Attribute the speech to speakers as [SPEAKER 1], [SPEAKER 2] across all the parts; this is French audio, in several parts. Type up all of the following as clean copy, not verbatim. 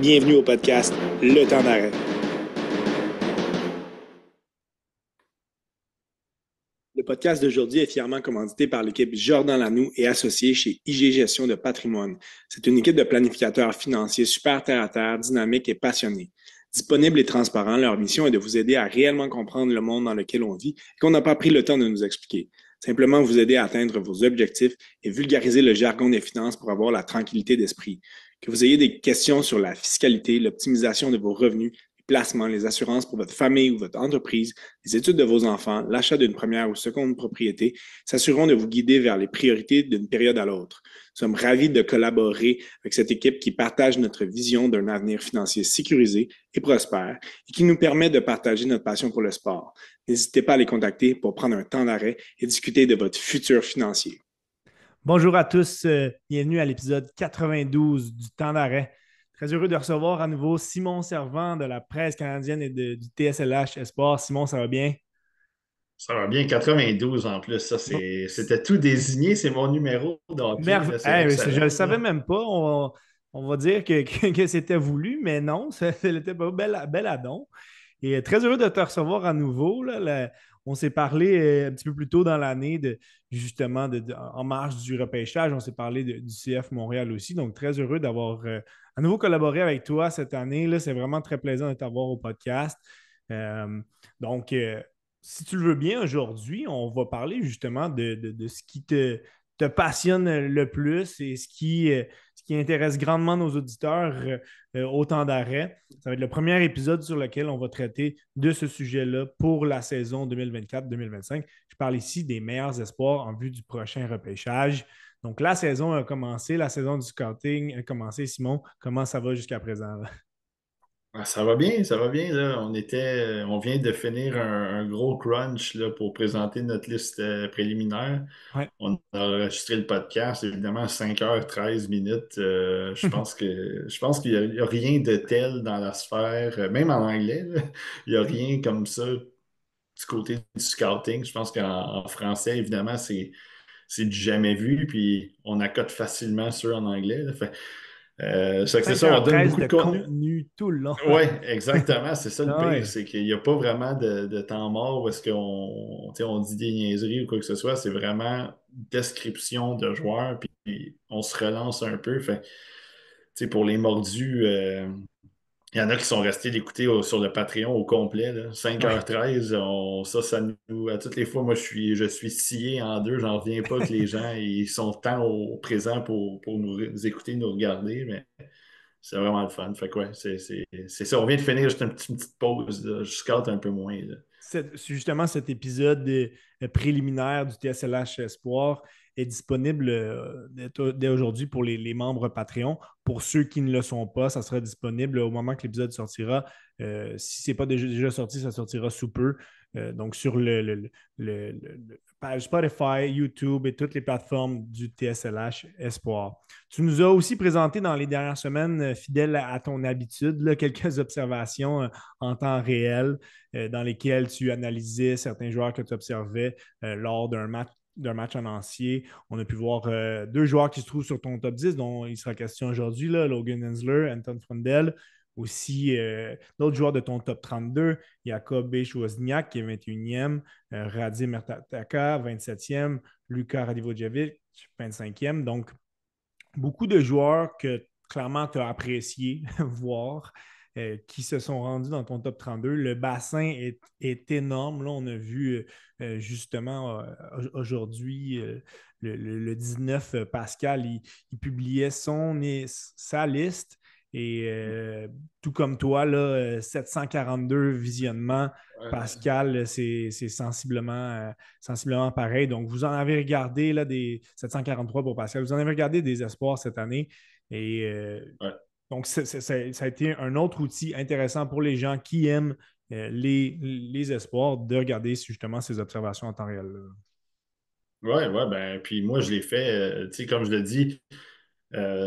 [SPEAKER 1] Bienvenue au podcast Le Temps d'arrêt. Le podcast d'aujourd'hui est fièrement commandité par l'équipe Jordan Lanoux et associé chez IG Gestion de Patrimoine. C'est une équipe de planificateurs financiers super terre-à-terre, dynamiques et passionnés. Disponibles et transparents, leur mission est de vous aider à réellement comprendre le monde dans lequel on vit et qu'on n'a pas pris le temps de nous expliquer. Simplement vous aider à atteindre vos objectifs et vulgariser le jargon des finances pour avoir la tranquillité d'esprit. Que vous ayez des questions sur la fiscalité, l'optimisation de vos revenus, les placements, les assurances pour votre famille ou votre entreprise, les études de vos enfants, l'achat d'une première ou seconde propriété, s'assureront de vous guider vers les priorités d'une période à l'autre. Nous sommes ravis de collaborer avec cette équipe qui partage notre vision d'un avenir financier sécurisé et prospère et qui nous permet de partager notre passion pour le sport. N'hésitez pas à les contacter pour prendre un temps d'arrêt et discuter de votre futur financier.
[SPEAKER 2] Bonjour à tous, bienvenue à l'épisode 92 du Temps d'arrêt. Très heureux de recevoir à nouveau Simon Servant de la presse canadienne et du TSLH Espoir. Simon, ça va bien?
[SPEAKER 3] Ça va bien, 92 en plus. C'était tout désigné, c'est mon numéro de hockey, là, c'est
[SPEAKER 2] Hey, je ne le
[SPEAKER 3] excellent,
[SPEAKER 2] savais
[SPEAKER 3] ça.
[SPEAKER 2] même pas. On va dire que c'était voulu, mais non, ça n'était pas bel adon. Et très heureux de te recevoir à nouveau. Là. On s'est parlé un petit peu plus tôt dans l'année justement en marge du repêchage. On s'est parlé du CF Montréal aussi. Donc, très heureux d'avoir à nouveau collaboré avec toi cette année. Là. C'est vraiment très plaisant de t'avoir au podcast. Euh, donc, si tu le veux bien, aujourd'hui, on va parler justement de ce qui te passionne le plus et ce qui intéresse grandement nos auditeurs au temps d'arrêt. Ça va être le premier épisode sur lequel on va traiter de ce sujet-là pour la saison 2024-2025. Je parle ici des meilleurs espoirs en vue du prochain repêchage. Donc, la saison a commencé, la saison du scouting a commencé. Simon, comment ça va jusqu'à présent?
[SPEAKER 3] Ah, ça va bien, ça va bien, là. On vient de finir un gros crunch là, pour présenter notre liste préliminaire.
[SPEAKER 2] Ouais.
[SPEAKER 3] On a enregistré le podcast, évidemment, 5h13 minutes. Je pense qu'il y a rien de tel dans la sphère, même en anglais, là. Il n'y a rien comme ça du côté du scouting. Je pense qu'en français, évidemment, c'est du jamais vu, puis on accote facilement ceux en anglais, là. Ça fait que c'est ça, on donne
[SPEAKER 2] 5h13
[SPEAKER 3] beaucoup
[SPEAKER 2] de
[SPEAKER 3] de contenu.
[SPEAKER 2] contenu tout le long.
[SPEAKER 3] Oui, exactement, c'est ça le pire,
[SPEAKER 2] Ouais.
[SPEAKER 3] c'est qu'il n'y a pas vraiment de temps mort où est-ce qu'on tu sais, on dit des niaiseries ou quoi que ce soit, c'est vraiment description de joueurs, puis on se relance un peu. Fait, tu sais, pour les mordus, il y en a qui sont restés l'écouter sur le Patreon au complet, là.
[SPEAKER 2] Ouais.
[SPEAKER 3] 5h13, ça nous. À toutes les fois, moi, je suis scié en deux. J'en reviens pas que les gens ils sont tant au présent pour nous écouter, nous regarder, mais c'est vraiment le fun. Fait que ouais, c'est ça. On vient de finir juste une petite pause, là. Je scoute un peu moins, là.
[SPEAKER 2] C'est justement cet épisode préliminaire du TSLH Espoir est disponible dès aujourd'hui pour les membres Patreon. Pour ceux qui ne le sont pas, ça sera disponible au moment que l'épisode sortira. Si ce n'est pas déjà sorti, ça sortira sous peu. Donc, sur le page Spotify, YouTube et toutes les plateformes du TSLH Espoir. Tu nous as aussi présenté dans les dernières semaines, fidèle à ton habitude, là, quelques observations en temps réel dans lesquels tu analysais certains joueurs que tu observais lors d'un match en entier. On a pu voir deux joueurs qui se trouvent sur ton top 10, dont il sera question aujourd'hui, là, Logan Hensler, Anton Frondel. Aussi, d'autres joueurs de ton top 32, Jakob Wozniak, qui est 21e, Radim Mertaka, 27e, Luka Radivojevic, 25e. Donc, beaucoup de joueurs que clairement tu as apprécié voir qui se sont rendus dans ton top 32. Le bassin est énorme. Là, on a vu justement aujourd'hui, le 19, Pascal, il publiait sa liste. Et tout comme toi, là, 742 visionnements.
[SPEAKER 3] Ouais.
[SPEAKER 2] Pascal, c'est sensiblement pareil. Donc, vous en avez regardé là, des 743 pour Pascal. Vous en avez regardé des espoirs cette année. Et
[SPEAKER 3] Ouais.
[SPEAKER 2] donc, ça a été un autre outil intéressant pour les gens qui aiment les espoirs de regarder justement ces observations en temps réel. Là.
[SPEAKER 3] Ouais, ouais, ben, puis moi, je l'ai fait, tu sais, comme je le dis,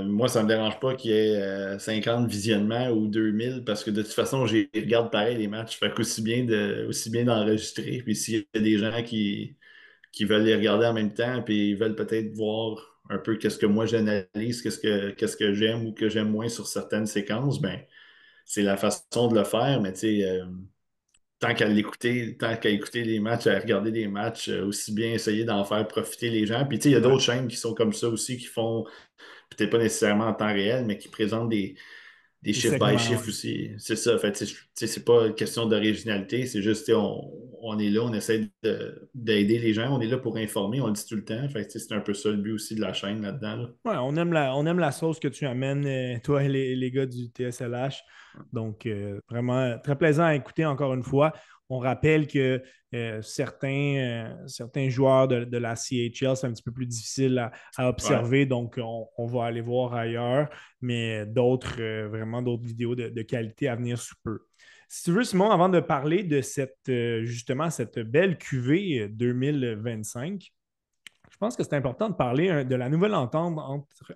[SPEAKER 3] moi, ça me dérange pas qu'il y ait 50 visionnements ou 2000 parce que de toute façon, j'ai regarde pareil les matchs. Fait aussi bien d'enregistrer. Puis s'il y a des gens qui veulent les regarder en même temps, puis ils veulent peut-être voir un peu qu'est-ce que moi j'analyse, qu'est-ce que j'aime ou que j'aime moins sur certaines séquences, ben, c'est la façon de le faire, mais tu sais, tant qu'à écouter les matchs, à regarder les matchs, aussi bien essayer d'en faire profiter les gens. Puis tu sais, il y a
[SPEAKER 2] Ouais,
[SPEAKER 3] d'autres chaînes qui sont comme ça aussi, qui font peut-être pas nécessairement en temps réel, mais qui présentent des
[SPEAKER 2] des
[SPEAKER 3] chiffres by
[SPEAKER 2] segments, ouais.
[SPEAKER 3] chiffres aussi. C'est ça. Fait, tu sais, c'est pas une question d'originalité, c'est juste, tu sais, on est là, on essaie d'aider les gens, on est là pour informer, on le dit tout le temps. Fait, tu sais, c'est un peu ça le but aussi de la chaîne là-dedans, là.
[SPEAKER 2] Ouais, on aime la sauce que tu amènes, toi et les gars du TSLH. Donc, vraiment très plaisant à écouter encore une fois. On rappelle que certains joueurs de la CHL, c'est un petit peu plus difficile à
[SPEAKER 3] Ouais.
[SPEAKER 2] observer, donc on va aller voir ailleurs, mais d'autres, vraiment d'autres vidéos de qualité à venir sous peu. Si tu veux, Simon, avant de parler de justement cette belle QV 2025, je pense que c'est important de parler de la nouvelle entente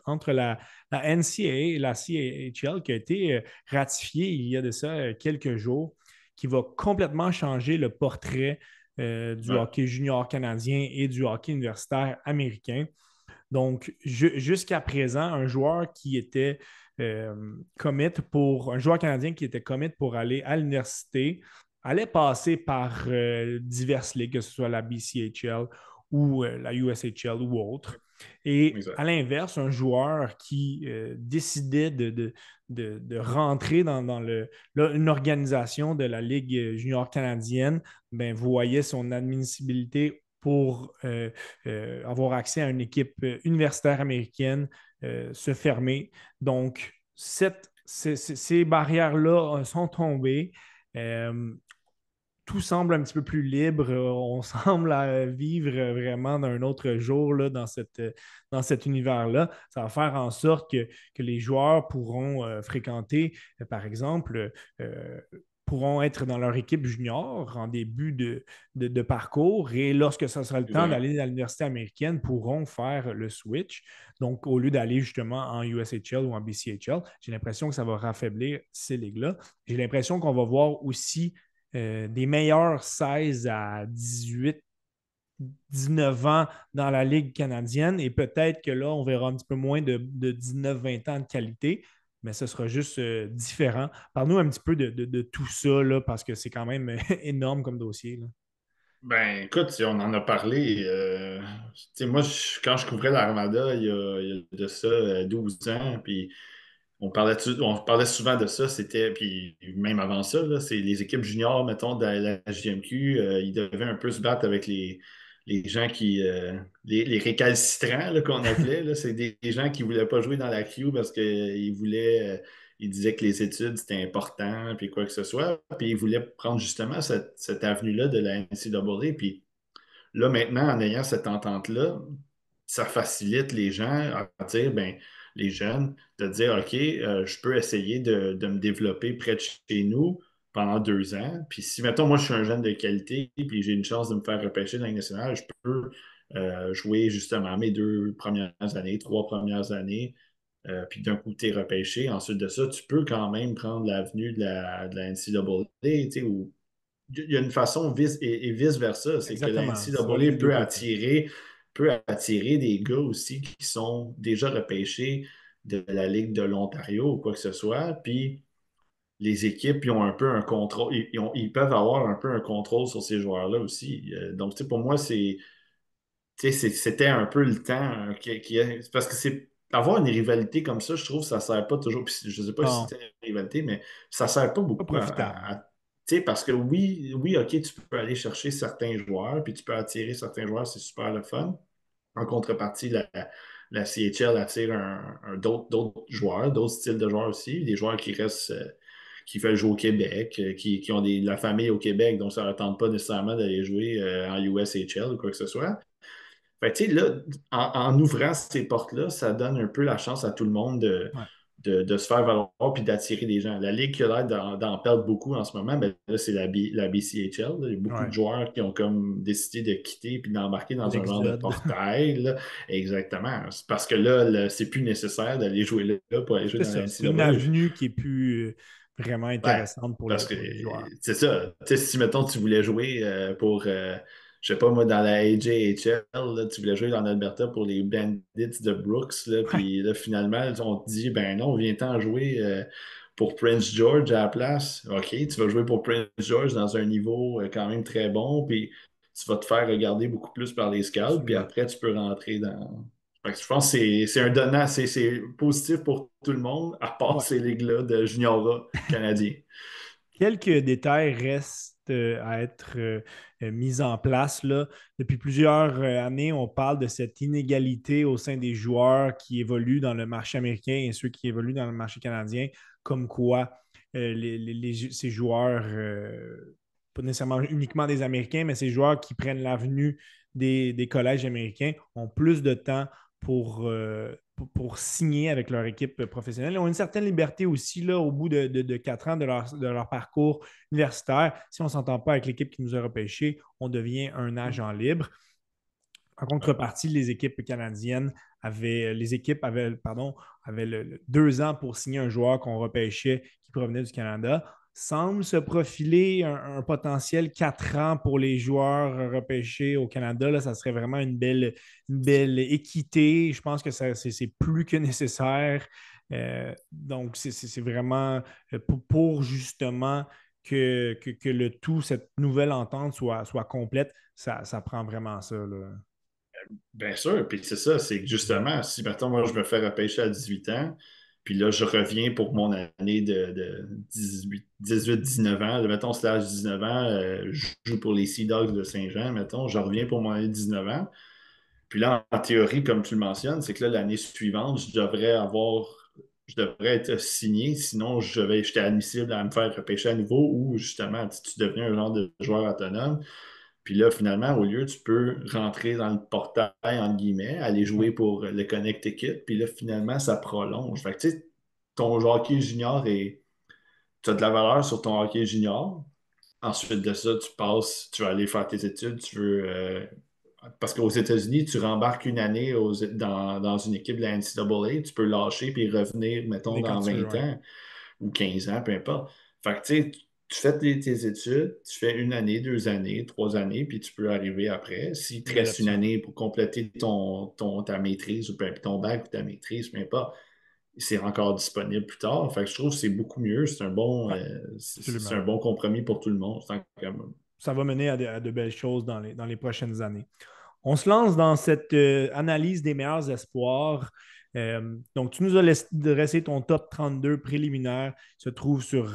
[SPEAKER 2] entre la NCAA et la CHL qui a été ratifiée il y a de ça quelques jours, qui va complètement changer le portrait du
[SPEAKER 3] Ouais.
[SPEAKER 2] hockey junior canadien et du hockey universitaire américain. Donc, jusqu'à présent, un joueur canadien qui était commit pour aller à l'université allait passer par diverses ligues, que ce soit la BCHL ou la USHL ou autre. Et à
[SPEAKER 3] Exact.
[SPEAKER 2] l'inverse, un joueur qui décidait de rentrer une organisation de la Ligue junior canadienne, ben, voyait son admissibilité pour avoir accès à une équipe universitaire américaine se fermer. Donc, ces barrières-là sont tombées. Euh, tout semble un petit peu plus libre. On semble vivre vraiment d'un autre jour là, dans cet univers-là. Ça va faire en sorte que les joueurs pourront fréquenter, par exemple, pourront être dans leur équipe junior en début de parcours et lorsque ce sera le temps
[SPEAKER 3] Exact.
[SPEAKER 2] d'aller à l'université américaine, pourront faire le switch. Donc, au lieu d'aller justement en USHL ou en BCHL, j'ai l'impression que ça va raffaiblir ces ligues-là. J'ai l'impression qu'on va voir aussi des meilleurs 16 à 18, 19 ans dans la Ligue canadienne et peut-être que là, on verra un petit peu moins de 19-20 ans de qualité, mais ce sera juste différent. Parle-nous un petit peu de tout ça, là, parce que c'est quand même énorme comme dossier. Là.
[SPEAKER 3] Ben, écoute, si on en a parlé. Tu sais, moi, quand je couvrais l'Armada, il y a de ça 12 ans, puis on parlait souvent de ça, puis même avant ça, là, c'est les équipes juniors, mettons, de la JMQ, ils devaient un peu se battre avec les gens les récalcitrants là, qu'on appelait, là. C'est des gens qui ne voulaient pas jouer dans la Q parce ils disaient que les études, c'était important, puis quoi que ce soit, puis ils voulaient prendre justement cette avenue-là de la NCAA, puis là, maintenant, en ayant cette entente-là, ça facilite les gens à dire, ben, les jeunes, de dire, OK, je peux essayer de me développer près de chez nous pendant 2 ans. Puis si, mettons, moi, je suis un jeune de qualité, puis j'ai une chance de me faire repêcher dans la Ligue nationale, je peux jouer justement mes 2 premières années, 3 premières années, puis d'un coup, tu es repêché. Ensuite de ça, tu peux quand même prendre l'avenue de la NCAA, tu sais, où il y a une façon et vice-versa, c'est que la
[SPEAKER 2] Exactement. Ça va les
[SPEAKER 3] NCAA
[SPEAKER 2] deux côtés.
[SPEAKER 3] peut attirer des gars aussi qui sont déjà repêchés de la Ligue de l'Ontario ou quoi que ce soit. Puis les équipes, ils ont un peu un contrôle, ils peuvent avoir un peu un contrôle sur ces joueurs-là aussi. Donc, tu sais, pour moi, c'était un peu le temps parce que avoir une rivalité comme ça, je trouve que ça ne sert pas toujours. Puis je ne sais pas si
[SPEAKER 2] Non,
[SPEAKER 3] c'était une rivalité, mais ça ne sert pas
[SPEAKER 2] pas
[SPEAKER 3] beaucoup
[SPEAKER 2] profitable.
[SPEAKER 3] tu sais, parce que oui, oui, OK, tu peux aller chercher certains joueurs, puis tu peux attirer certains joueurs, c'est super le fun. En contrepartie, la CHL attire d'autres joueurs, d'autres styles de joueurs aussi, des joueurs qui restent, qui veulent jouer au Québec, qui ont la famille au Québec, donc ça ne leur tente pas nécessairement d'aller jouer en USHL ou quoi que ce soit. Fait que, tu sais, là, en ouvrant ces portes-là, ça donne un peu la chance à tout le monde
[SPEAKER 2] Ouais,
[SPEAKER 3] de se faire valoir puis d'attirer des gens. La Ligue qui a l'air d'en perdre beaucoup en ce moment, ben, là, c'est la BCHL, là. Il y a beaucoup de
[SPEAKER 2] ouais.
[SPEAKER 3] joueurs qui ont comme décidé de quitter puis d'embarquer dans un genre de
[SPEAKER 2] L'exode.
[SPEAKER 3] portail, là. Exactement. C'est parce que là, c'est plus nécessaire d'aller jouer là pour aller jouer
[SPEAKER 2] C'est
[SPEAKER 3] dans la
[SPEAKER 2] ça. C'est une
[SPEAKER 3] NCAA.
[SPEAKER 2] avenue qui est plus vraiment
[SPEAKER 3] Ouais,
[SPEAKER 2] intéressante
[SPEAKER 3] parce que
[SPEAKER 2] pour les joueurs.
[SPEAKER 3] c'est ça. Tu sais, si, mettons, tu voulais jouer pour je sais pas, moi, dans la AJHL, là, tu voulais jouer dans l'Alberta pour les Bandits de Brooks, là,
[SPEAKER 2] Ouais.
[SPEAKER 3] puis là, finalement, on te dit, ben non, viens-t'en jouer pour Prince George à la place. OK, tu vas jouer pour Prince George dans un niveau quand même très bon, puis tu vas te faire regarder beaucoup plus par les scouts, puis
[SPEAKER 2] Absolument.
[SPEAKER 3] après, tu peux rentrer dans. Fait que je pense que c'est un donnant, c'est positif pour tout le monde, à part
[SPEAKER 2] Ouais.
[SPEAKER 3] ces ligues-là de juniorat canadien.
[SPEAKER 2] Quelques détails restent à être mis en place, là. Depuis plusieurs années, on parle de cette inégalité au sein des joueurs qui évoluent dans le marché américain et ceux qui évoluent dans le marché canadien, comme quoi ces joueurs, pas nécessairement uniquement des Américains, mais ces joueurs qui prennent l'avenue des collèges américains ont plus de temps pour signer avec leur équipe professionnelle. Ils ont une certaine liberté aussi là, au bout de 4 ans de leur parcours universitaire. Si on ne s'entend pas avec l'équipe qui nous a repêchés, on devient un agent libre. En contrepartie, les équipes avaient, pardon, avaient 2 ans pour signer un joueur qu'on repêchait qui provenait du Canada. Semble se profiler un potentiel 4 ans pour les joueurs repêchés au Canada. Là, ça serait vraiment une belle équité. Je pense que c'est plus que nécessaire. Donc, c'est vraiment pour justement que le tout, cette nouvelle entente soit complète, ça prend vraiment ça, là.
[SPEAKER 3] Bien sûr, puis c'est ça, c'est que justement, si maintenant moi je me fais repêcher à 18 ans, puis là je reviens pour mon année de 18-19 ans, mettons slash 19 ans, je joue pour les Sea Dogs de Saint-Jean, mettons, je reviens pour mon année de 19 ans, puis là en théorie, comme tu le mentionnes, c'est que là l'année suivante, je devrais être signé, sinon j'étais admissible à me faire repêcher à nouveau ou justement tu deviens un genre de joueur autonome. Puis là, finalement, au lieu, tu peux rentrer dans le portail, entre guillemets, aller jouer
[SPEAKER 2] Ouais.
[SPEAKER 3] pour le Connecticut. Puis là, finalement, ça prolonge. Fait que, tu sais, ton hockey junior tu as de la valeur sur ton hockey junior. Ensuite de ça, tu vas aller faire tes études, parce qu'aux États-Unis, tu rembarques une année dans une équipe de la NCAA, tu peux lâcher puis revenir, mettons,
[SPEAKER 2] Dès quand
[SPEAKER 3] dans
[SPEAKER 2] tu veux,
[SPEAKER 3] 20
[SPEAKER 2] ouais.
[SPEAKER 3] ans ou 15 ans, peu importe. Fait que, tu sais, tu fais tes études, tu fais une année, 2 années, 3 années, puis tu peux arriver après. S'il te
[SPEAKER 2] Belle
[SPEAKER 3] reste une
[SPEAKER 2] option.
[SPEAKER 3] année pour compléter ta maîtrise ou ton bac ou ta maîtrise, peu importe, c'est encore disponible plus tard. Fait que je trouve que c'est beaucoup mieux.
[SPEAKER 2] Ouais,
[SPEAKER 3] C'est
[SPEAKER 2] absolument.
[SPEAKER 3] un bon compromis pour tout le monde.
[SPEAKER 2] Ça va mener à de belles choses dans les prochaines années. On se lance dans cette analyse des meilleurs espoirs. Donc, tu nous as dressé ton top 32 préliminaire, se trouve sur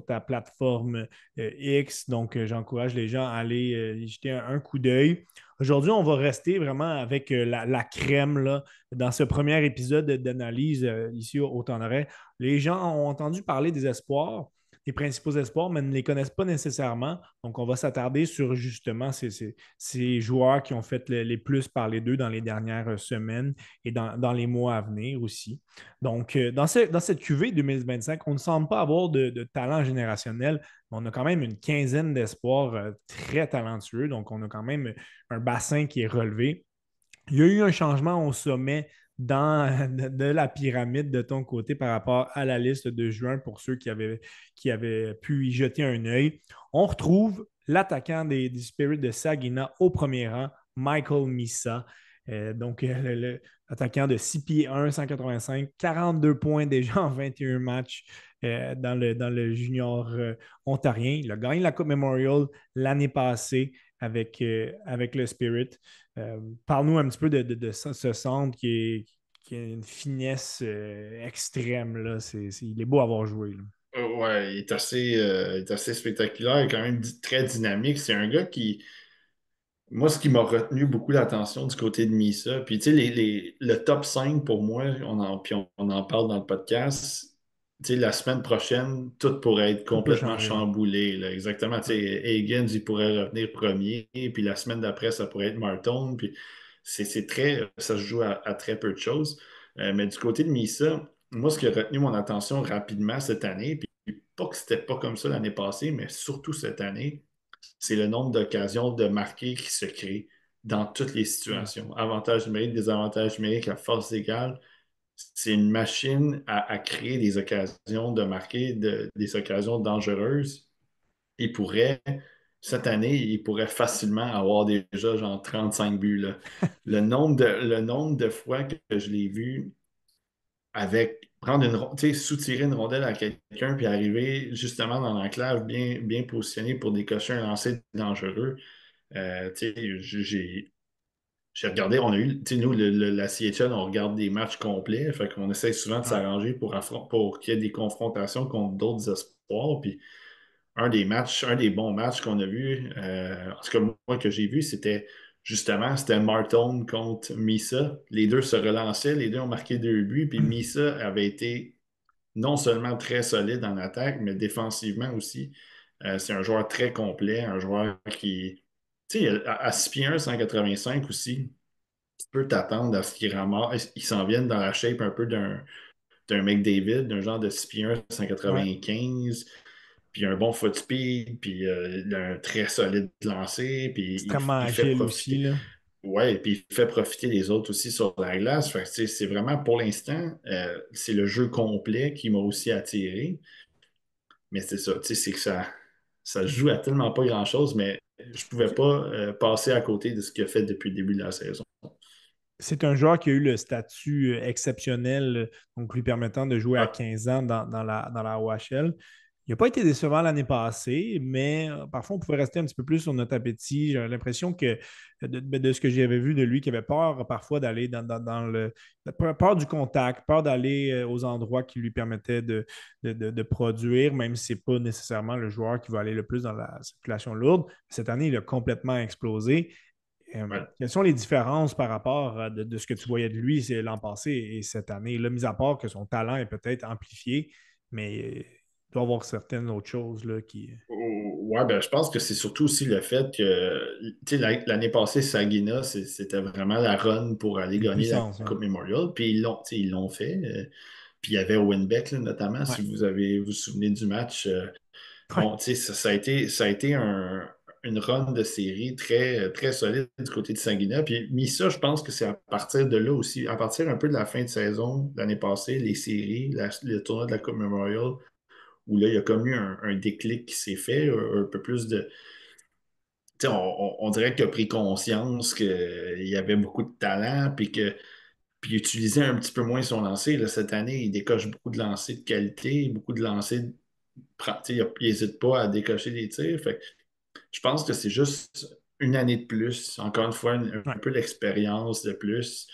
[SPEAKER 2] ta plateforme X. Donc, j'encourage les gens à aller y jeter un coup d'œil. Aujourd'hui, on va rester vraiment avec la crème là, dans ce premier épisode d'analyse ici au temps d'arrêt. Les gens ont entendu parler des espoirs, des principaux espoirs, mais ne les connaissent pas nécessairement. Donc, on va s'attarder sur justement ces joueurs qui ont fait les plus parler d'eux dans les dernières semaines et dans les mois à venir aussi. Donc, dans cette QV 2025, on ne semble pas avoir de talent générationnel, mais on a quand même une quinzaine d'espoirs très talentueux. Donc, on a quand même un bassin qui est relevé. Il y a eu un changement au sommet de la pyramide de ton côté par rapport à la liste de juin pour ceux qui avaient pu y jeter un œil. On retrouve l'attaquant des Spirits de Saginaw au premier rang, Michael Misa. Donc, l'attaquant de 6 pieds 1, 185, 42 points déjà en 21 matchs dans le junior ontarien. Il a gagné la Coupe Memorial l'année passée avec le Spirit. Parle-nous un petit peu de ce centre qui a une finesse extrême. Là. Il est beau à avoir joué. Là.
[SPEAKER 3] Ouais, il est assez spectaculaire, il est quand même très dynamique. C'est un gars qui, moi, ce qui m'a retenu beaucoup l'attention du côté de Misa, puis tu sais, le top 5 pour moi, on en parle dans le podcast. Tu sais, la semaine prochaine, tout pourrait être
[SPEAKER 2] Tout peut
[SPEAKER 3] complètement
[SPEAKER 2] changer.
[SPEAKER 3] chamboulé, là. Exactement. Tu
[SPEAKER 2] Ouais.
[SPEAKER 3] sais, Higgins, il pourrait revenir premier, puis la semaine d'après, ça pourrait être Martin. Puis ça se joue à très peu de choses. Mais du côté de Misa, moi, ce qui a retenu mon attention rapidement cette année, puis pas que c'était pas comme ça l'année passée, mais surtout cette année, c'est le nombre d'occasions de marquer qui se crée dans toutes les
[SPEAKER 2] Mm.
[SPEAKER 3] situations. Avantages numériques, désavantages numériques à force égale. C'est une machine à créer des occasions de marquer, des occasions dangereuses. Il pourrait cette année, il pourrait facilement avoir déjà genre 35 buts, là. Le nombre de fois que je l'ai vu avec prendre tu sais, soutirer une rondelle à quelqu'un puis arriver justement dans l'enclave bien, bien positionné pour décocher un lancer dangereux. Tu sais, j'ai regardé, on a eu, tu sais, nous, la CHL, on regarde des matchs complets, fait qu'on essaie souvent de
[SPEAKER 2] Ouais.
[SPEAKER 3] s'arranger pour qu'il y ait des confrontations contre d'autres espoirs. Puis un des bons matchs qu'on a vu, en tout cas moi que j'ai vu, c'était Martone contre Misa. Les deux se relançaient, les deux ont marqué 2 buts, puis Misa avait été non seulement très solide en attaque, mais défensivement aussi. C'est un joueur très complet, un joueur qui, tu sais, à 6 pieds 1, 185 aussi, tu peux t'attendre à ce qu'il ramasse, il s'en vienne dans la shape un peu d'un McDavid, d'un genre de 6 pieds 1,
[SPEAKER 2] Ouais.
[SPEAKER 3] 195, puis un bon foot speed, puis il a un très solide lancer, puis
[SPEAKER 2] Extrêmement
[SPEAKER 3] il fait
[SPEAKER 2] agile aussi,
[SPEAKER 3] profiter.
[SPEAKER 2] là.
[SPEAKER 3] Ouais, puis il fait profiter les autres aussi sur la glace. Fait que, tu sais, c'est vraiment, pour l'instant, c'est le jeu complet qui m'a aussi attiré. Mais c'est ça, tu sais, c'est que ça se joue à tellement pas grand-chose, mais je pouvais pas passer à côté de ce qu'il a fait depuis le début de la saison.
[SPEAKER 2] C'est un joueur qui a eu le statut exceptionnel, donc lui permettant de jouer à
[SPEAKER 3] Ouais,
[SPEAKER 2] 15 ans dans la OHL. Il n'a pas été décevant l'année passée, mais parfois on pouvait rester un petit peu plus sur notre appétit. J'ai l'impression que de ce que j'avais vu de lui, qu'il avait peur parfois d'aller dans le. Peur du contact, peur d'aller aux endroits qui lui permettaient de produire, même si ce n'est pas nécessairement le joueur qui va aller le plus dans la circulation lourde. Cette année, il a complètement explosé.
[SPEAKER 3] ouais.
[SPEAKER 2] Quelles sont les différences par rapport de ce que tu voyais de lui l'an passé et cette année? Là, mis à part que son talent est peut-être amplifié, mais il doit y avoir certaines autres choses là, qui.
[SPEAKER 3] Ouais, ben, je pense que c'est surtout aussi le fait que, tu sais, l'année passée, Sagina, c'était vraiment la run pour aller
[SPEAKER 2] Une
[SPEAKER 3] gagner la
[SPEAKER 2] puissance. Ouais.
[SPEAKER 3] Coupe Memorial. Puis tu sais, ils l'ont fait. Puis il y avait Winbeck, là, notamment,
[SPEAKER 2] Ouais.
[SPEAKER 3] si vous vous souvenez du match.
[SPEAKER 2] Ouais.
[SPEAKER 3] Bon, tu sais, ça a été une run de série très, très solide du côté de Sanguina. Puis mis ça, je pense que c'est à partir de là aussi, à partir un peu de la fin de saison l'année passée, les séries, le tournoi de la Coupe Memorial, où là, il y a comme eu un déclic qui s'est fait, un peu plus de. Tu sais, on dirait qu'il a pris conscience qu'il y avait beaucoup de talent, puis il utilisait un petit peu moins son lancer. Là, cette année, il décoche beaucoup de lancers de qualité, beaucoup de lancers. Il n'hésite pas à décocher des tirs. Fait que je pense que c'est juste une année de plus. Encore une fois, un
[SPEAKER 2] Ouais.
[SPEAKER 3] peu d'expérience de plus.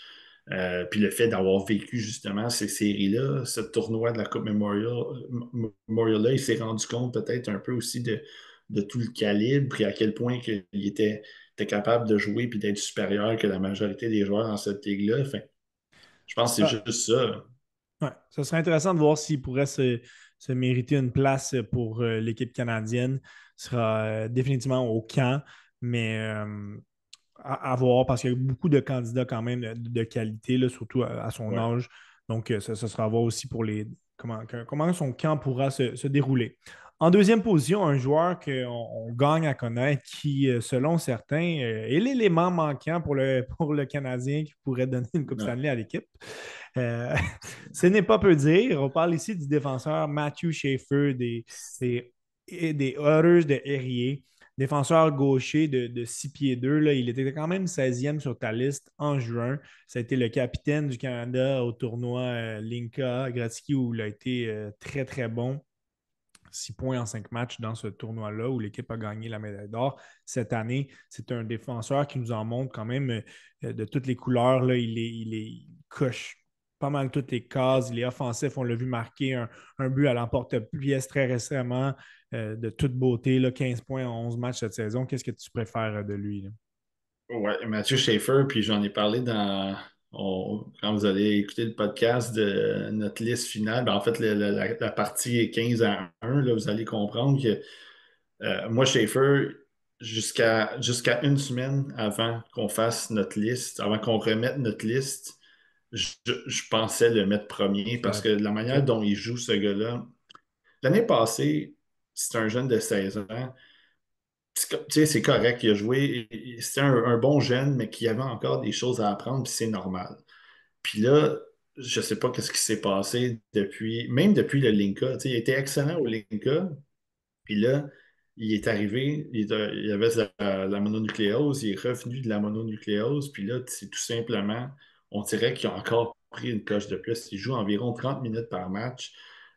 [SPEAKER 3] Puis le fait d'avoir vécu justement ces séries-là, ce tournoi de la Coupe Memorial-là, il s'est rendu compte peut-être un peu aussi de tout le calibre et à quel point il était capable de jouer puis d'être supérieur que la majorité des joueurs dans cette ligue-là. Fait, je pense que c'est
[SPEAKER 2] Ça,
[SPEAKER 3] juste ça.
[SPEAKER 2] ouais. Ça serait intéressant de voir s'il pourrait se mériter une place pour l'équipe canadienne. Ce sera définitivement au camp, mais à voir parce qu'il y a beaucoup de candidats quand même de qualité, là, surtout à son
[SPEAKER 3] Ouais.
[SPEAKER 2] âge. Donc, ça sera à voir aussi pour comment son camp pourra se dérouler. En deuxième position, un joueur qu'on gagne à connaître qui, selon certains, est l'élément manquant pour le Canadien qui pourrait donner une Coupe
[SPEAKER 3] Ouais.
[SPEAKER 2] Stanley à l'équipe. Euh, ce n'est pas peu dire. On parle ici du défenseur Matthew Schaefer des Oilers de Erie, défenseur gaucher de 6 pieds 2. Là. Il était quand même 16e sur ta liste en juin. Ça a été le capitaine du Canada au tournoi Linka Gretzky où il a été très, très bon. 6 points en 5 matchs dans ce tournoi-là où l'équipe a gagné la médaille d'or. Cette année, c'est un défenseur qui nous en montre quand même de toutes les couleurs. Là, il coche pas mal toutes les cases. Il est offensif. On l'a vu marquer un but à l'emporte-pièce très récemment de toute beauté. Là, 15 points en 11 matchs cette saison. Qu'est-ce que tu préfères de lui? Là?
[SPEAKER 3] Ouais, Mathieu Schaefer, puis j'en ai parlé quand vous allez écouter le podcast de notre liste finale. Ben, en fait, la partie est 15-1. Là, vous allez comprendre que moi, Schaefer, jusqu'à une semaine avant qu'on fasse notre liste, avant qu'on remette notre liste, je pensais le mettre premier parce que la manière
[SPEAKER 2] OK.
[SPEAKER 3] dont il joue, ce gars-là. L'année passée, c'est un jeune de 16 ans. Tu sais, c'est correct, il a joué. C'était un bon jeune, mais qui avait encore des choses à apprendre, puis c'est normal. Puis là, je sais pas qu'est-ce qui s'est passé même depuis le Linka. Tu sais, il était excellent au Linka, puis là, il est arrivé, il avait la mononucléose, il est revenu de la mononucléose, puis là, c'est tout simplement, on dirait qu'il a encore pris une coche de plus. Il joue environ 30 minutes par match.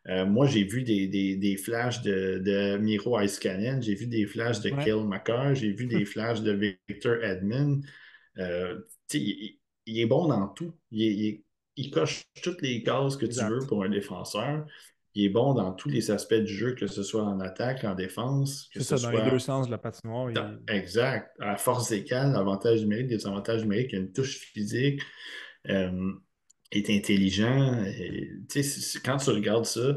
[SPEAKER 3] Moi, j'ai vu des flashs de Miro Heiskanen, j'ai vu des flashs de
[SPEAKER 2] Ouais.
[SPEAKER 3] Cale Makar, j'ai vu des flashs de Victor Edmond. Tu sais, il est bon dans tout. Il coche toutes les cases que tu veux
[SPEAKER 2] Exact.
[SPEAKER 3] pour un défenseur. Il est bon dans tous les aspects du jeu, que ce soit en attaque, en défense, que
[SPEAKER 2] C'est
[SPEAKER 3] ce
[SPEAKER 2] ça, dans les deux
[SPEAKER 3] soit
[SPEAKER 2] sens de la patinoire.
[SPEAKER 3] exact, à force égale, avantage numérique, désavantage numérique, il a une touche physique, euh, est intelligent. Tu sais, quand tu regardes ça,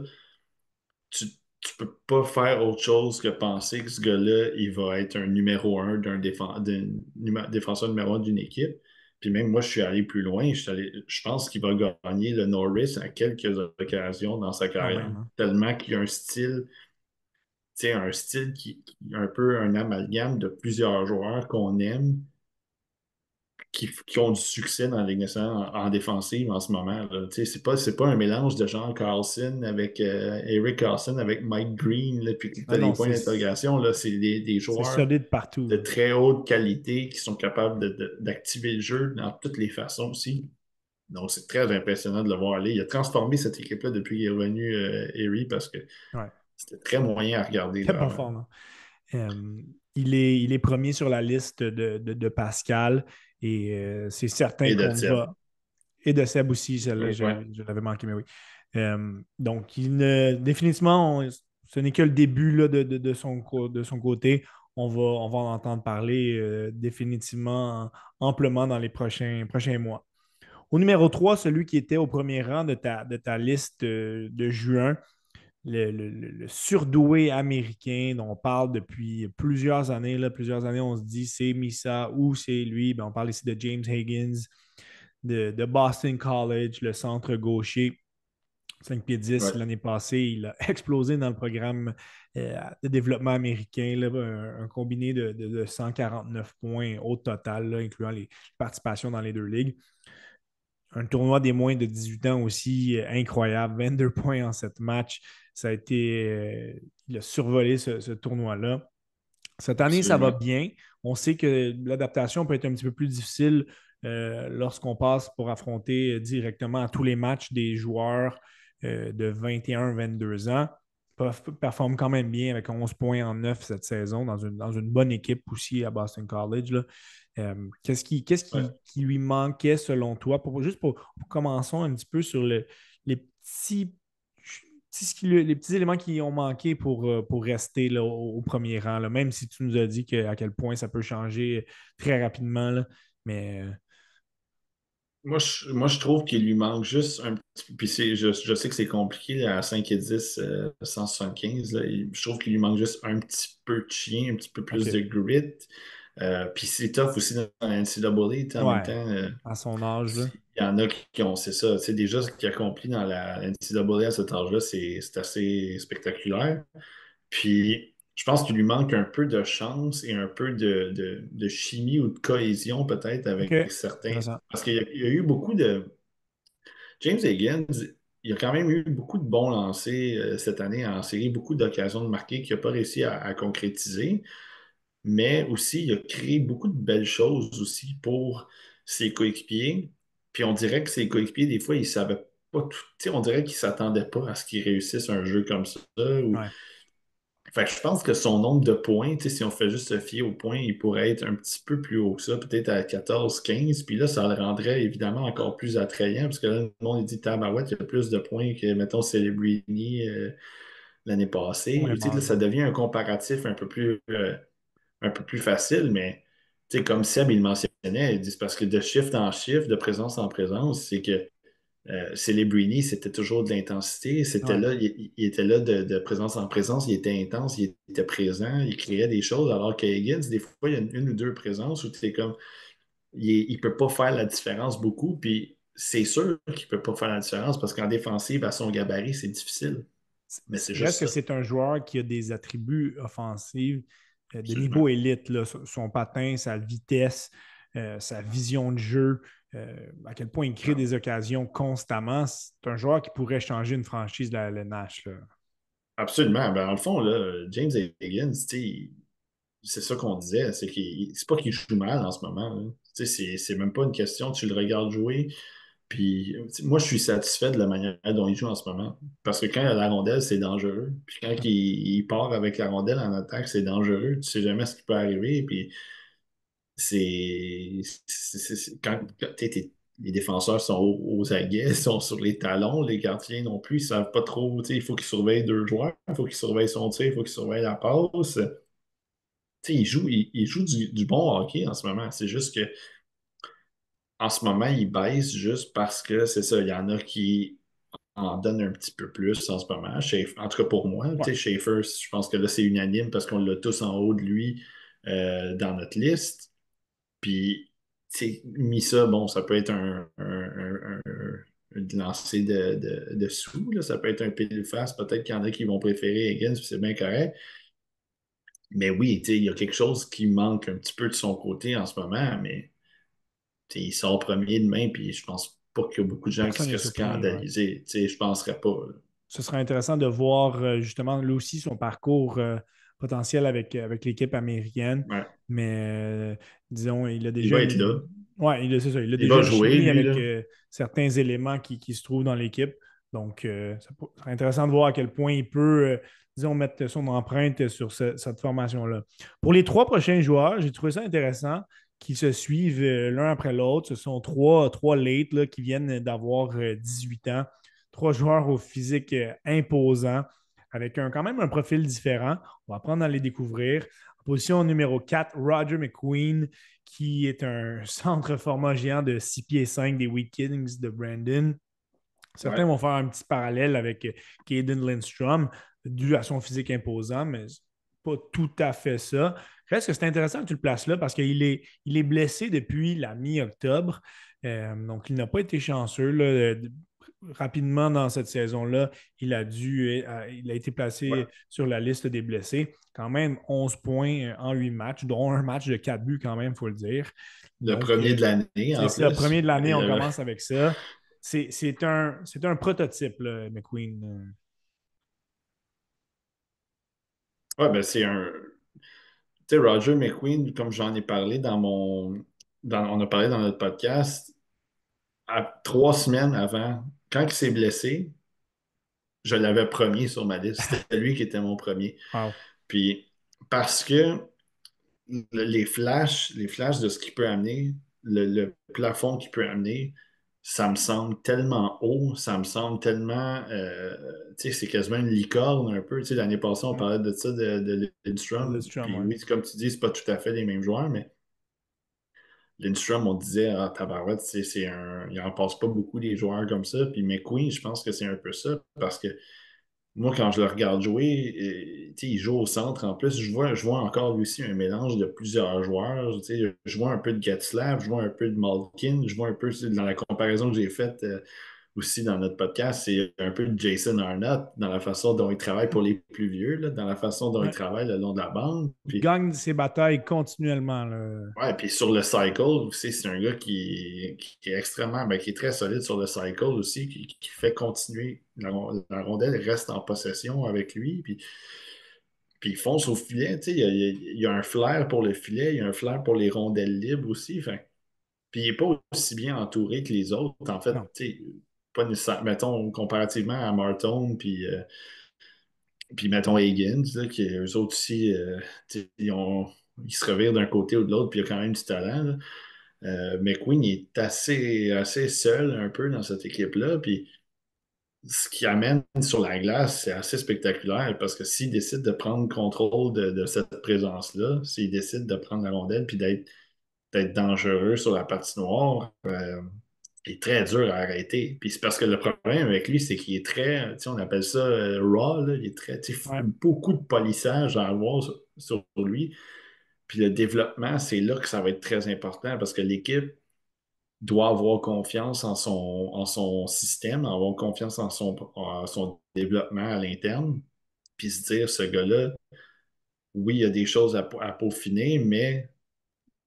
[SPEAKER 3] tu, tu peux pas faire autre chose que penser que ce gars-là, il va être un numéro un d'un défenseur numéro un d'une équipe. Puis même moi, je suis allé plus loin. Je pense qu'il va gagner le Norris à quelques occasions dans sa
[SPEAKER 2] Quand
[SPEAKER 3] carrière,
[SPEAKER 2] même, hein.
[SPEAKER 3] tellement qu'il a un style qui est un peu un amalgame de plusieurs joueurs qu'on aime, qui ont du succès dans la Ligue nationale en défensive en ce moment. Là. C'est pas un mélange de Jean Carlson avec Eric Carlson avec Mike Green, là, puis tu
[SPEAKER 2] Non,
[SPEAKER 3] as des
[SPEAKER 2] non,
[SPEAKER 3] points d'interrogation. Là. C'est des
[SPEAKER 2] c'est
[SPEAKER 3] joueurs
[SPEAKER 2] solide partout,
[SPEAKER 3] de
[SPEAKER 2] là.
[SPEAKER 3] très haute qualité qui sont capables d'activer le jeu dans toutes les façons aussi. Donc, c'est très impressionnant de le voir aller. Il a transformé cette équipe-là depuis qu'il est revenu, Erie, parce que
[SPEAKER 2] Ouais.
[SPEAKER 3] c'était très moyen à regarder
[SPEAKER 2] C'était
[SPEAKER 3] là,
[SPEAKER 2] pas
[SPEAKER 3] avant.
[SPEAKER 2] fort, non? Il est premier sur la liste de Pascal et c'est certain
[SPEAKER 3] Et de
[SPEAKER 2] qu'on
[SPEAKER 3] Seb.
[SPEAKER 2] va. Et de Seb aussi, celle-là,
[SPEAKER 3] Oui, ouais.
[SPEAKER 2] je l'avais manqué, mais oui. Donc, définitivement, ce n'est que le début là, de son côté. On va en entendre parler définitivement amplement dans les prochains mois. Au numéro 3, celui qui était au premier rang de ta liste de juin, le surdoué américain dont on parle depuis plusieurs années. Là, plusieurs années, on se dit c'est Misa ou c'est lui. Ben, on parle ici de James Higgins, de Boston College, le centre gaucher. 5 pieds 10
[SPEAKER 3] Ouais.
[SPEAKER 2] l'année passée, il a explosé dans le programme de développement américain, là, un combiné de 149 points au total, là, incluant les participations dans les deux ligues. Un tournoi des moins de 18 ans aussi incroyable, 22 points en 7 matchs. Ça a été, il a survolé ce tournoi-là. Cette année, ça va
[SPEAKER 3] Absolument.
[SPEAKER 2] bien. On sait que l'adaptation peut être un petit peu plus difficile lorsqu'on passe pour affronter directement à tous les matchs des joueurs de 21-22 ans. Ils performent quand même bien avec 11 points en 9 cette saison dans une bonne équipe aussi à Boston College, là. Qu'est-ce qui lui manquait selon toi? Commençons un petit peu sur les les petits éléments qui ont manqué pour rester là, au premier rang, là, même si tu nous as dit à quel point ça peut changer très rapidement. Là, mais
[SPEAKER 3] Moi, je trouve qu'il lui manque juste un petit peu. Puis je sais que c'est compliqué là, à 5 et 10, 175. Là, je trouve qu'il lui manque juste un petit peu de chien, un petit peu plus
[SPEAKER 2] OK.
[SPEAKER 3] de grit. Puis c'est tough aussi dans la NCAA. Tu sais, en même
[SPEAKER 2] Ouais,
[SPEAKER 3] temps,
[SPEAKER 2] à son âge, là.
[SPEAKER 3] il y en a qui ont, c'est ça. Tu sais, déjà, ce qu'il accomplit dans la NCAA à cet âge-là, c'est assez spectaculaire. Puis, je pense qu'il lui manque un peu de chance et un peu de chimie ou de cohésion peut-être
[SPEAKER 2] OK.
[SPEAKER 3] avec certains.
[SPEAKER 2] Intéressant.
[SPEAKER 3] Parce qu'il y a eu beaucoup de. James Higgins, il a quand même eu beaucoup de bons lancers cette année en série, beaucoup d'occasions de marquer qu'il n'a pas réussi à concrétiser. Mais aussi, il a créé beaucoup de belles choses aussi pour ses coéquipiers. Puis on dirait que ses coéquipiers, des fois, ils ne savaient pas tout. Tu sais, on dirait qu'ils ne s'attendaient pas à ce qu'ils réussissent un jeu comme ça.
[SPEAKER 2] Ouais.
[SPEAKER 3] Fait que je pense que son nombre de points, tu sais, si on fait juste se fier aux points, il pourrait être un petit peu plus haut que ça, peut-être à 14, 15. Puis là, ça le rendrait évidemment encore plus attrayant, parce que là, le monde il dit Tabarouette, il y a plus de points que, mettons, Celebrini l'année passée.
[SPEAKER 2] Ouais,
[SPEAKER 3] Tu sais, là, ça devient un comparatif un peu plus facile, mais tu sais, comme Seb, il le mentionnait, il dit c'est parce que de chiffre en chiffre, de présence en présence, c'est que Celebrini, c'était toujours de l'intensité. C'était
[SPEAKER 2] ouais.
[SPEAKER 3] là, il était là de présence en présence, il était intense, il était présent, il créait des choses, alors que Higgins, des fois, il y a une ou deux présences où tu es comme, il ne peut pas faire la différence beaucoup, puis c'est sûr qu'il ne peut pas faire la différence parce qu'en défensive, à son gabarit, c'est difficile. Mais c'est
[SPEAKER 2] Il reste
[SPEAKER 3] juste
[SPEAKER 2] que
[SPEAKER 3] ça.
[SPEAKER 2] c'est un joueur qui a des attributs offensifs de niveau
[SPEAKER 3] Absolument.
[SPEAKER 2] élite, là. Son patin, sa vitesse, sa vision de jeu, à quel point il crée des occasions constamment. C'est un joueur qui pourrait changer une franchise de la LNH, là.
[SPEAKER 3] Absolument. Ben, dans le fond, là, James Higgins, tu sais, c'est ça qu'on disait, c'est pas qu'il joue mal en ce moment, là. Tu sais, c'est même pas une question, tu le regardes jouer, puis tu sais, moi, je suis satisfait de la manière dont il joue en ce moment. Parce que quand il a la rondelle, c'est dangereux. Puis quand il part avec la rondelle en attaque, c'est dangereux. Tu sais jamais ce qui peut arriver. Puis les défenseurs sont aux aguets, sont sur les talons, les gardiens non plus, ils savent pas trop. Tu sais, il faut qu'ils surveillent deux joueurs, il faut qu'ils surveillent son tir, il faut qu'ils surveillent la passe. Tu sais, il joue du bon hockey en ce moment. C'est juste que en ce moment, il baisse juste parce que c'est ça. Il y en a qui en donnent un petit peu plus en ce moment. En tout cas pour moi,
[SPEAKER 2] Ouais.
[SPEAKER 3] tu sais, Schaefer, je pense que là, c'est unanime parce qu'on l'a tous en haut de lui dans notre liste. Puis, tu sais, mis ça, bon, ça peut être un lancer de sous, là. Ça peut être un pile face. Peut-être qu'il y en a qui vont préférer Higgins, puis c'est bien correct. Mais oui, tu sais, il y a quelque chose qui manque un petit peu de son côté en ce moment, mais tu sais, il sort premier demain, puis je pense pas qu'il y a beaucoup de gens qui
[SPEAKER 2] Personne n'est
[SPEAKER 3] seraient
[SPEAKER 2] surpris. Ouais.
[SPEAKER 3] scandalisés. Tu sais, je penserais pas, là.
[SPEAKER 2] Ce sera intéressant de voir justement lui aussi son parcours potentiel avec l'équipe américaine.
[SPEAKER 3] Ouais.
[SPEAKER 2] Mais disons, il a
[SPEAKER 3] Il
[SPEAKER 2] déjà
[SPEAKER 3] va être là.
[SPEAKER 2] ouais, c'est ça. Il a
[SPEAKER 3] Il
[SPEAKER 2] déjà
[SPEAKER 3] va
[SPEAKER 2] une
[SPEAKER 3] jouer,
[SPEAKER 2] chimie
[SPEAKER 3] lui,
[SPEAKER 2] avec
[SPEAKER 3] là.
[SPEAKER 2] certains éléments qui se trouvent dans l'équipe. Donc, ça sera intéressant de voir à quel point il peut, disons, mettre son empreinte sur cette formation-là. Pour les trois prochains joueurs, j'ai trouvé ça intéressant qu'ils se suivent l'un après l'autre. Ce sont trois late là, qui viennent d'avoir 18 ans. Trois joueurs au physique imposant, avec quand même un profil différent. On va apprendre à les découvrir. En position numéro 4, Roger McQueen, qui est un centre format géant de 6 pieds 5 des Wheat Kings de Brandon. Certains
[SPEAKER 3] Ouais.
[SPEAKER 2] vont faire un petit parallèle avec Caden Lindstrom, dû à son physique imposant, mais pas tout à fait ça. Reste que c'est intéressant que tu le places là parce il est blessé depuis la mi-octobre. Donc, il n'a pas été chanceux. Là, rapidement dans cette saison-là, il a été
[SPEAKER 3] Ouais.
[SPEAKER 2] placé sur la liste des blessés. Quand même 11 points en 8 matchs, dont un match de 4 buts quand même, il faut le dire.
[SPEAKER 3] Le
[SPEAKER 2] Donc,
[SPEAKER 3] premier de l'année,
[SPEAKER 2] c'est
[SPEAKER 3] en
[SPEAKER 2] ça,
[SPEAKER 3] plus.
[SPEAKER 2] premier de l'année,
[SPEAKER 3] Il
[SPEAKER 2] on
[SPEAKER 3] avait-
[SPEAKER 2] commence avec ça. C'est un prototype, là, McQueen.
[SPEAKER 3] Ouais, ben c'est un. Tu sais, Roger McQueen, comme j'en ai parlé on a parlé dans notre podcast, 3 semaines avant, quand il s'est blessé, je l'avais premier sur ma liste. C'était lui qui était mon premier.
[SPEAKER 2] Wow.
[SPEAKER 3] Puis, parce que les flashs de ce qu'il peut amener, le plafond qu'il peut amener, ça me semble tellement haut, ça me semble tellement, tu sais, c'est quasiment une licorne un peu. Tu sais, l'année passée, on
[SPEAKER 2] Ouais.
[SPEAKER 3] parlait de ça, de Lindstrom.
[SPEAKER 2] Lidstrom,
[SPEAKER 3] Puis
[SPEAKER 2] ouais.
[SPEAKER 3] oui, comme tu dis, c'est pas tout à fait les mêmes joueurs, mais Lindstrom, on disait, ah, tabarouette, il en passe pas beaucoup des joueurs comme ça. Puis McQueen, je pense que c'est un peu ça, parce que moi, quand je le regarde jouer, tu sais, il joue au centre en plus. Je vois encore lui aussi un mélange de plusieurs joueurs. Tu sais, je vois un peu de Getzlav, je vois un peu de Malkin, je vois un peu dans la comparaison que j'ai faite aussi dans notre podcast, c'est un peu de Jason Arnott dans la façon dont il travaille pour les plus vieux, là, dans la façon dont il
[SPEAKER 2] Ouais.
[SPEAKER 3] travaille le long de la bande.
[SPEAKER 2] Il
[SPEAKER 3] Puis,
[SPEAKER 2] gagne ses batailles continuellement, là.
[SPEAKER 3] ouais, puis sur le cycle aussi, c'est un gars qui est extrêmement, ben, qui est très solide sur le cycle aussi, qui fait continuer. La rondelle reste en possession avec lui. Puis il fonce au filet, tu sais, il y a un flair pour le filet, il y a un flair pour les rondelles libres aussi. Puis il n'est pas aussi bien entouré que les autres. En fait,
[SPEAKER 2] Non.
[SPEAKER 3] tu sais, pas nécessairement, mettons, comparativement à Martin, puis mettons Higgins, là, qui eux autres aussi, tu sais, ils se revirent d'un côté ou de l'autre, puis il y a quand même du talent, là. McQueen, il est assez seul un peu dans cette équipe-là. Puis ce qu'il amène sur la glace, c'est assez spectaculaire parce que s'il décide de prendre contrôle de cette présence-là, s'il décide de prendre la rondelle puis d'être dangereux sur la patinoire, il est très dur à arrêter. Puis c'est parce que le problème avec lui, c'est qu'il est très, tu sais, on appelle ça raw, là. Il est très, tu sais,
[SPEAKER 2] Ouais.
[SPEAKER 3] beaucoup de polissage à avoir sur lui. Puis le développement, c'est là que ça va être très important parce que l'équipe doit avoir confiance en son système, avoir confiance en son développement à l'interne, puis se dire, ce gars-là, oui, il y a des choses à peaufiner, mais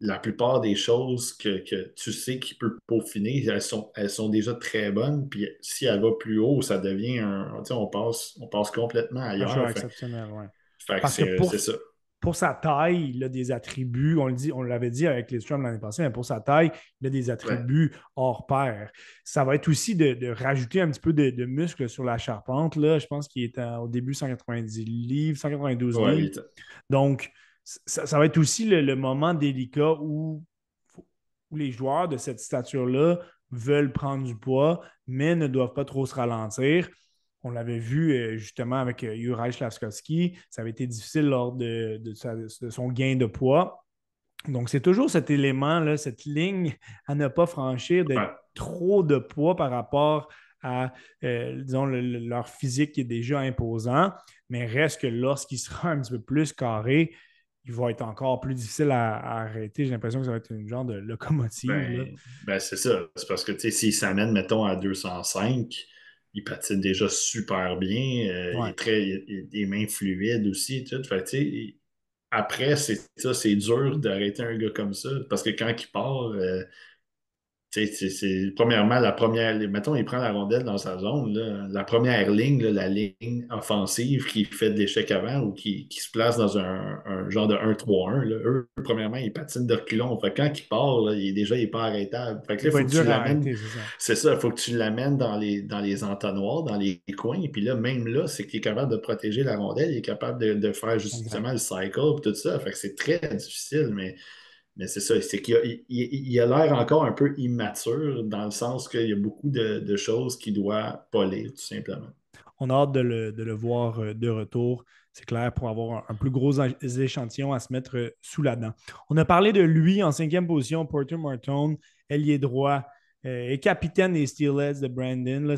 [SPEAKER 3] la plupart des choses que tu sais qu'il peut peaufiner, elles sont déjà très bonnes. Puis si elle va plus haut, ça devient tu sais, on passe complètement
[SPEAKER 2] Un joueur
[SPEAKER 3] ailleurs.
[SPEAKER 2] exceptionnel, oui.
[SPEAKER 3] Fait que
[SPEAKER 2] Parce que
[SPEAKER 3] c'est ça.
[SPEAKER 2] pour sa taille, il a des attributs, on l'avait dit avec les Storm l'année passée, mais pour sa taille, il a des
[SPEAKER 3] Ouais.
[SPEAKER 2] attributs hors pair. Ça va être aussi de rajouter un petit peu de muscle sur la charpente. Là. Je pense qu'il est au début 190 livres, 192
[SPEAKER 3] Ouais,
[SPEAKER 2] livres. Donc, ça va être aussi le moment délicat où les joueurs de cette stature-là veulent prendre du poids, mais ne doivent pas trop se ralentir. On l'avait vu justement avec Juraj Slavkovski. Ça avait été difficile lors de son gain de poids. Donc, c'est toujours cet élément, là, cette ligne à ne pas franchir, d'être
[SPEAKER 3] ouais.
[SPEAKER 2] trop de poids par rapport à, disons, leur physique qui est déjà imposant, mais reste que lorsqu'il sera un petit peu plus carré, il va être encore plus difficile à arrêter. J'ai l'impression que ça va être une genre de locomotive. Là.
[SPEAKER 3] C'est ça. C'est parce que, tu sais, s'il s'amène, mettons, à 205, il patine déjà super bien.
[SPEAKER 2] Ouais.
[SPEAKER 3] Il a des mains fluides aussi. Tout. Fait, que, tu sais, après, c'est ça, c'est dur d'arrêter un gars comme ça. Parce que quand il part, tu sais, premièrement, mettons, il prend la rondelle dans sa zone, là, la première ligne, là, la ligne offensive qui fait de l'échec avant ou qui se place dans un genre de 1-3-1, là, eux, premièrement, ils patinent de reculons. Fait que quand il part, là, il n'est pas arrêtable. Fait que là,
[SPEAKER 2] Il
[SPEAKER 3] il
[SPEAKER 2] va
[SPEAKER 3] faut
[SPEAKER 2] être
[SPEAKER 3] que tu
[SPEAKER 2] dur à
[SPEAKER 3] l'amènes,
[SPEAKER 2] arrêter, c'est ça.
[SPEAKER 3] c'est ça, il faut que tu l'amènes dans les entonnoirs, dans les coins. Puis là, même là, c'est qu'il est capable de protéger la rondelle, il est capable de faire
[SPEAKER 2] Exact.
[SPEAKER 3] justement le cycle et tout ça. Fait que c'est très difficile, mais c'est ça, c'est qu'il a l'air encore un peu immature dans le sens qu'il y a beaucoup de choses qu'il doit polir, tout simplement.
[SPEAKER 2] On a hâte de le voir de retour, c'est clair, pour avoir un plus gros échantillon à se mettre sous la dent. On a parlé de lui en cinquième position, Porter Martone, ailier droit et capitaine des Steelheads de Brandon, là,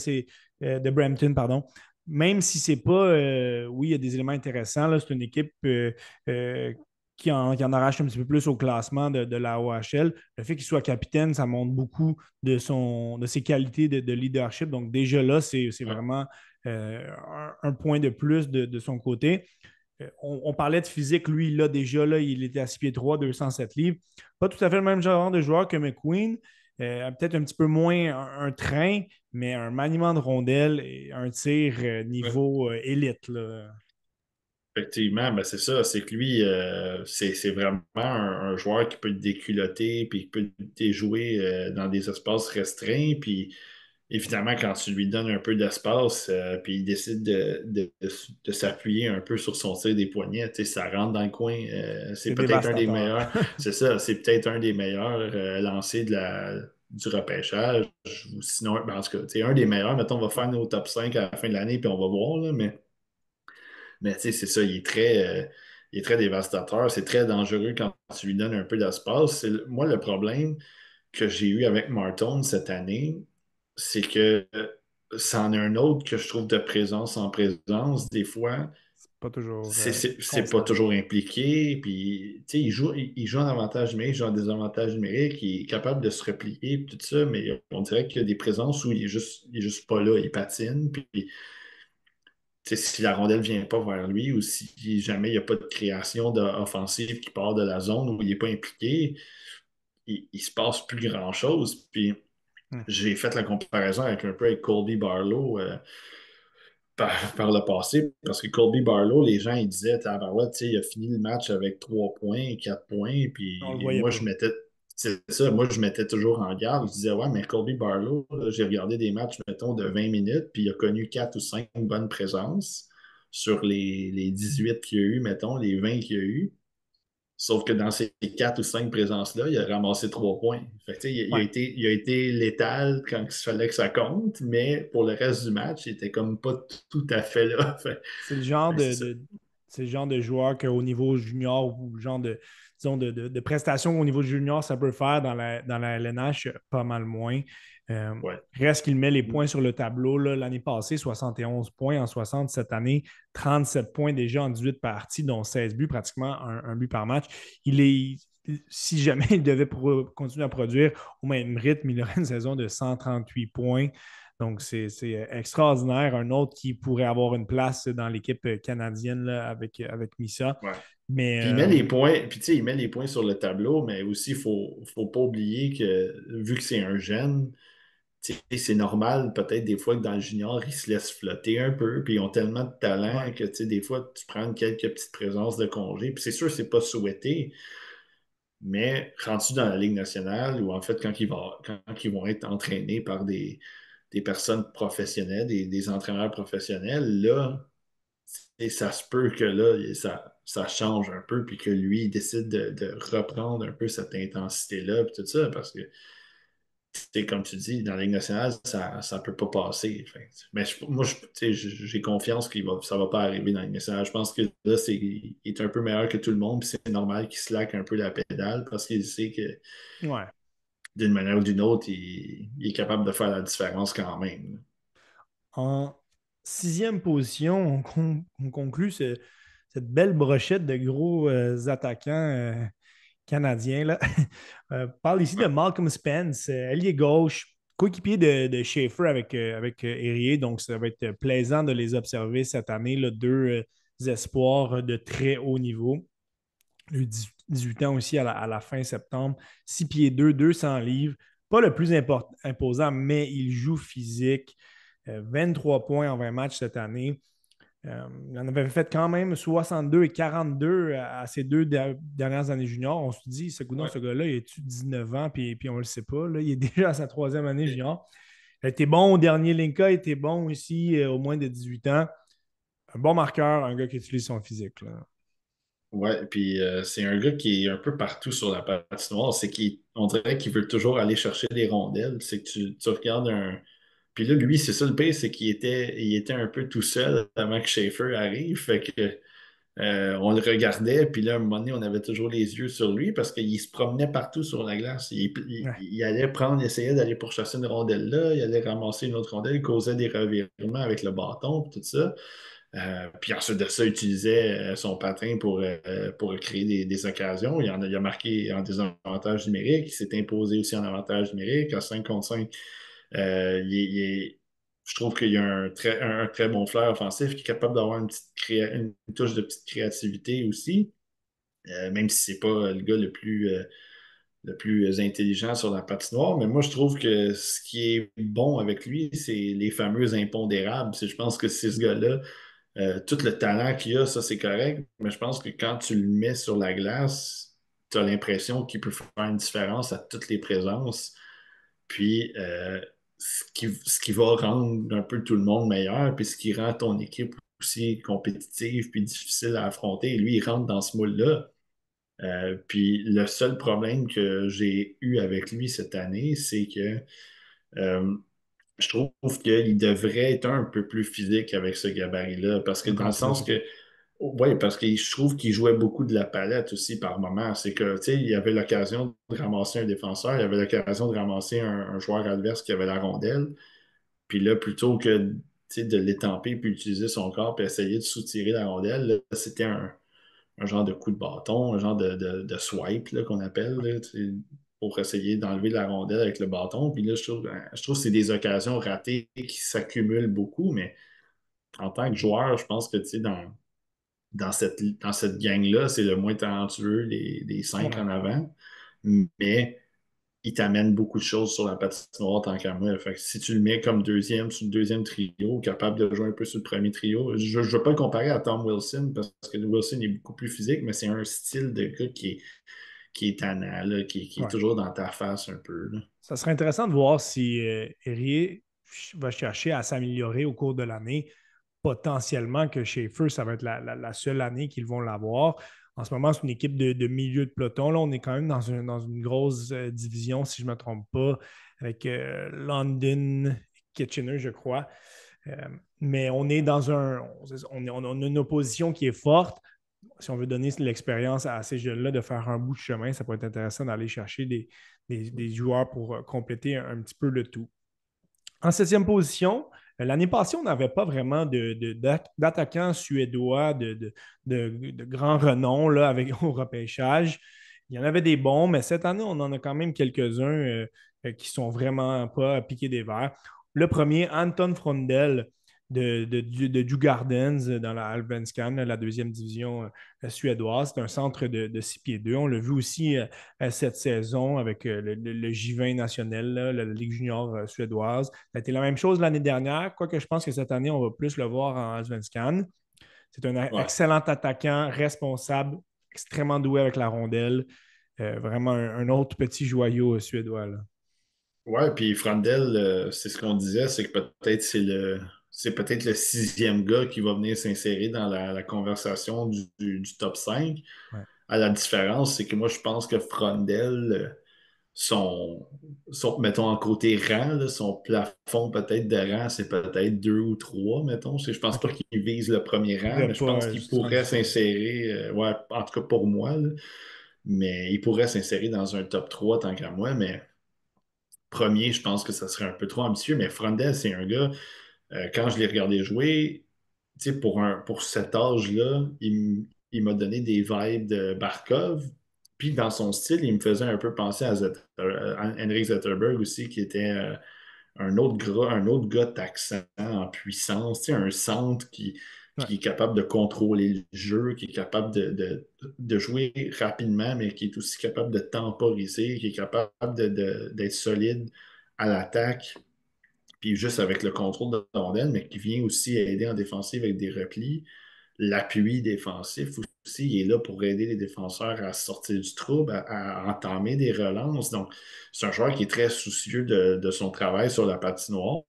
[SPEAKER 2] de Brampton, pardon. Même si c'est pas, oui, il y a des éléments intéressants, là, c'est une équipe euh, qui en arrache un petit peu plus au classement de la OHL. Le fait qu'il soit capitaine, ça montre beaucoup de ses qualités de leadership. Donc déjà là, c'est
[SPEAKER 3] Ouais.
[SPEAKER 2] vraiment un point de plus de son côté. On parlait de physique, lui, là, déjà, là, il était à 6 pieds 3, 207 livres. Pas tout à fait le même genre de joueur que McQueen. Peut-être un petit peu moins un train, mais un maniement de rondelle et un tir
[SPEAKER 3] Ouais.
[SPEAKER 2] niveau élite. Là.
[SPEAKER 3] Effectivement, ben c'est ça, c'est que lui, c'est vraiment un joueur qui peut te déculotter, puis qui peut te jouer dans des espaces restreints, puis évidemment, quand tu lui donnes un peu d'espace, puis il décide de s'appuyer un peu sur son tir des poignets, tu sais, ça rentre dans le coin. C'est
[SPEAKER 2] C'est
[SPEAKER 3] peut-être un des
[SPEAKER 2] dévastateur.
[SPEAKER 3] meilleurs, c'est ça, c'est peut-être un des meilleurs lancers du repêchage. Ou sinon, ben, en tout cas, tu sais, un des meilleurs. Mettons, on va faire nos top 5 à la fin de l'année, puis on va voir, là, mais tu sais, c'est ça, il est très dévastateur. C'est très dangereux quand tu lui donnes un peu d'espace. Moi, le problème que j'ai eu avec Martin cette année, c'est que ça en est un autre que je trouve de présence en présence. Des fois,
[SPEAKER 2] C'est pas toujours
[SPEAKER 3] c'est pas
[SPEAKER 2] constant.
[SPEAKER 3] toujours impliqué. Puis, tu sais, il joue en avantage numérique, il joue en désavantage numérique, il est capable de se replier, puis tout ça, mais on dirait qu'il y a des présences où il est juste pas là, il patine. Puis, tu sais, si la rondelle ne vient pas vers lui ou si jamais il n'y a pas de création offensive qui part de la zone où il n'est pas impliqué, il se passe plus grand-chose. Puis
[SPEAKER 2] Hmm.
[SPEAKER 3] j'ai fait la comparaison avec un peu avec Colby Barlow par le passé, parce que Colby Barlow, les gens ils disaient, Tabarouette, tu sais, il a fini le match avec 3 points, 4 points,
[SPEAKER 2] On le
[SPEAKER 3] puis
[SPEAKER 2] voyait
[SPEAKER 3] moi
[SPEAKER 2] pas.
[SPEAKER 3] je mettais. C'est ça, moi je mettais toujours en garde. Je disais, ouais, mais Colby Barlow, là, j'ai regardé des matchs, mettons, de 20 minutes, puis il a connu 4 ou 5 bonnes présences sur les 18 qu'il y a eu, mettons, les 20 qu'il y a eu. Sauf que dans ces 4 ou 5 présences-là, il a ramassé 3 points. Fait que, tu sais,
[SPEAKER 2] Ouais.
[SPEAKER 3] il a été létal quand il fallait que ça compte, mais pour le reste du match, il était comme pas tout à fait là.
[SPEAKER 2] C'est le genre
[SPEAKER 3] C'est ça.
[SPEAKER 2] c'est le genre de joueur qu'au niveau junior ou le genre disons de prestations au niveau junior, ça peut faire dans la LNH pas mal moins. Euh,
[SPEAKER 3] Ouais.
[SPEAKER 2] Reste qu'il met les points sur le tableau. Là, l'année passée, 71 points en 60 cette année, 37 points déjà en 18 parties, dont 16 buts, pratiquement un but par match. Si jamais il devait continuer à produire au même rythme, il aurait une saison de 138 points. Donc, c'est extraordinaire. Un autre qui pourrait avoir une place dans l'équipe canadienne là, avec Missa.
[SPEAKER 3] Ouais.
[SPEAKER 2] Mais
[SPEAKER 3] Puis il met les points, puis tu sais, il met les points sur le tableau, mais aussi, faut pas oublier que vu que c'est un jeune, tu sais, c'est normal peut-être des fois que dans le junior, ils se laissent flotter un peu, puis ils ont tellement de talent
[SPEAKER 2] ouais,
[SPEAKER 3] que tu sais, des fois, tu prends quelques petites présences de congé. Puis c'est sûr, c'est pas souhaité, mais rendu dans la Ligue nationale, ou en fait, quand ils vont être entraînés par des personnes professionnelles, des entraîneurs professionnels, là, et ça se peut que là, ça change un peu, puis que lui, il décide de reprendre un peu cette intensité-là, puis tout ça, parce que, tu sais, comme tu dis, dans la Ligue nationale, ça ne peut pas passer. Fait mais moi, tu sais, j'ai confiance que ça va pas arriver dans la Ligue nationale. Je pense que là, il est un peu meilleur que tout le monde, puis c'est normal qu'il slack un peu la pédale, parce qu'il sait que,
[SPEAKER 2] ouais.
[SPEAKER 3] d'une manière ou d'une autre, il est capable de faire la différence quand même.
[SPEAKER 2] En sixième position, on conclut cette belle brochette de gros attaquants canadiens. Là. Parle ici de
[SPEAKER 3] Ouais.
[SPEAKER 2] Malcolm Spence, ailier gauche, coéquipier de Schaefer avec Erie. Donc, ça va être plaisant de les observer cette année. Là, deux espoirs de très haut niveau. Il a eu 18 ans aussi à la fin septembre. 6 pieds 2, 200 livres. Pas le plus imposant, mais il joue physique. 23 points en 20 matchs cette année. Il en avait fait quand même 62 et 42 à ses deux dernières années juniors. On se dit,
[SPEAKER 3] Ouais.
[SPEAKER 2] ce gars-là, il a 19 ans, puis on ne le sait pas. Là, il est déjà à sa troisième année junior. Il a été bon au dernier Linka, il a été bon aussi au moins de 18 ans. Un bon marqueur, un gars qui utilise son physique. Là.
[SPEAKER 3] Ouais, puis c'est un gars qui est un peu partout sur la patinoire. On dirait qu'il veut toujours aller chercher les rondelles. C'est que tu regardes un. Puis là, lui, c'est ça le pire, c'est qu'il était un peu tout seul avant que Schaefer arrive. Fait que on le regardait, puis là, à un moment donné, on avait toujours les yeux sur lui parce qu'il se promenait partout sur la glace.
[SPEAKER 2] Ouais.
[SPEAKER 3] Il allait prendre, il essayait d'aller pourchasser une rondelle là, il allait ramasser une autre rondelle, il causait des revirements avec le bâton, puis tout ça. Puis ensuite de ça, il utilisait son patin pour créer des occasions. Il a marqué en désavantage numérique. Il s'est imposé aussi en avantage numérique. À 5 contre 5, je trouve qu'il y a un très bon flair offensif qui est capable d'avoir une touche de petite créativité aussi. Même si c'est pas le gars le plus intelligent sur la patinoire. Mais moi, je trouve que ce qui est bon avec lui, c'est les fameux impondérables. Je pense que c'est ce gars-là. Tout le talent qu'il a, ça c'est correct, mais je pense que quand tu le mets sur la glace, tu as l'impression qu'il peut faire une différence à toutes les présences. Puis, ce qui va rendre un peu tout le monde meilleur, puis ce qui rend ton équipe aussi compétitive puis difficile à affronter. Lui, il rentre dans ce moule-là. Puis, le seul problème que j'ai eu avec lui cette année, c'est que euh, je trouve qu'il devrait être un peu plus physique avec ce gabarit-là. Parce que dans le
[SPEAKER 2] Encore
[SPEAKER 3] sens
[SPEAKER 2] plus. Ouais.
[SPEAKER 3] que, oui, parce que je trouve qu'il jouait beaucoup de la palette aussi par moment. C'est que, tu sais, il avait l'occasion de ramasser un défenseur, il avait l'occasion de ramasser un joueur adverse qui avait la rondelle. Puis là, plutôt que, tu sais, de l'étamper puis utiliser son corps puis essayer de soutirer la rondelle, là, c'était un genre de coup de bâton, un genre de swipe là, qu'on appelle, là, tu sais, pour essayer d'enlever la rondelle avec le bâton. Puis là, je trouve que c'est des occasions ratées qui s'accumulent beaucoup, mais en tant que joueur, je pense que tu sais, dans cette gang-là, c'est le moins talentueux des cinq
[SPEAKER 2] Ouais.
[SPEAKER 3] en avant. Mais il t'amène beaucoup de choses sur la patinoire tant qu'à moi. Fait que si tu le mets comme deuxième sur le deuxième trio, capable de jouer un peu sur le premier trio, je ne veux pas le comparer à Tom Wilson parce que Wilson est beaucoup plus physique, mais c'est un style de gars qui est tannant, là, qui est
[SPEAKER 2] Ouais.
[SPEAKER 3] toujours dans ta face un peu. Là.
[SPEAKER 2] Ça serait intéressant de voir si Erie va chercher à s'améliorer au cours de l'année. Potentiellement que chez Feu, ça va être la seule année qu'ils vont l'avoir. En ce moment, c'est une équipe de milieu de peloton. Là, on est quand même dans une grosse division, si je ne me trompe pas, avec London, Kitchener, je crois. Euh, mais on est dans on a une opposition qui est forte. Si on veut donner l'expérience à ces jeunes-là de faire un bout de chemin, ça peut être intéressant d'aller chercher des joueurs pour compléter un petit peu le tout. En septième position, l'année passée, on n'avait pas vraiment d'attaquants suédois de grand renom là, au repêchage. Il y en avait des bons, mais cette année, on en a quand même quelques-uns qui sont vraiment pas à piquer des verres. Le premier, Anton Frondel de Djurgårdens dans la Allsvenskan, la deuxième division suédoise. C'est un centre de 6 pieds 2. On l'a vu aussi cette saison avec le J20 national, là, la Ligue junior suédoise. Ça a été la même chose l'année dernière, quoique je pense que cette année, on va plus le voir en Allsvenskan. C'est un
[SPEAKER 3] Ouais.
[SPEAKER 2] excellent attaquant, responsable, extrêmement doué avec la rondelle. Vraiment un autre petit joyau suédois, là.
[SPEAKER 3] Ouais, puis Frandel, c'est ce qu'on disait, c'est que peut-être c'est peut-être le sixième gars qui va venir s'insérer dans la conversation du top 5.
[SPEAKER 2] Ouais.
[SPEAKER 3] À la différence, c'est que moi, je pense que Frandel, mettons, en côté rang, là, son plafond peut-être de rang, c'est peut-être deux ou trois, mettons. Je pense pas
[SPEAKER 2] OK.
[SPEAKER 3] qu'il vise le premier
[SPEAKER 2] Il ne
[SPEAKER 3] rang,
[SPEAKER 2] pourrait
[SPEAKER 3] mais je pense
[SPEAKER 2] pas
[SPEAKER 3] qu'il
[SPEAKER 2] se rendre
[SPEAKER 3] pourrait
[SPEAKER 2] jusque-là.
[SPEAKER 3] s'insérer, ouais, en tout cas pour moi, là, mais il pourrait s'insérer dans un top 3 tant qu'à moi, mais premier, je pense que ça serait un peu trop ambitieux, mais Frondel, c'est un gars, quand je l'ai regardé jouer, tu sais, pour cet âge-là, il m'a donné des vibes de Barkov. Puis dans son style, il me faisait un peu penser à Henrik Zetterberg aussi, qui était un autre gars taxant en puissance, tu sais, un centre
[SPEAKER 2] Ouais.
[SPEAKER 3] qui est capable de contrôler le jeu, qui est capable de jouer rapidement, mais qui est aussi capable de temporiser, qui est capable d'être solide à l'attaque, puis juste avec le contrôle de la rondelle, mais qui vient aussi aider en défensive avec des replis. L'appui défensif aussi, il est là pour aider les défenseurs à sortir du trouble, à entamer des relances. Donc, c'est un joueur qui est très soucieux de son travail sur la patinoire.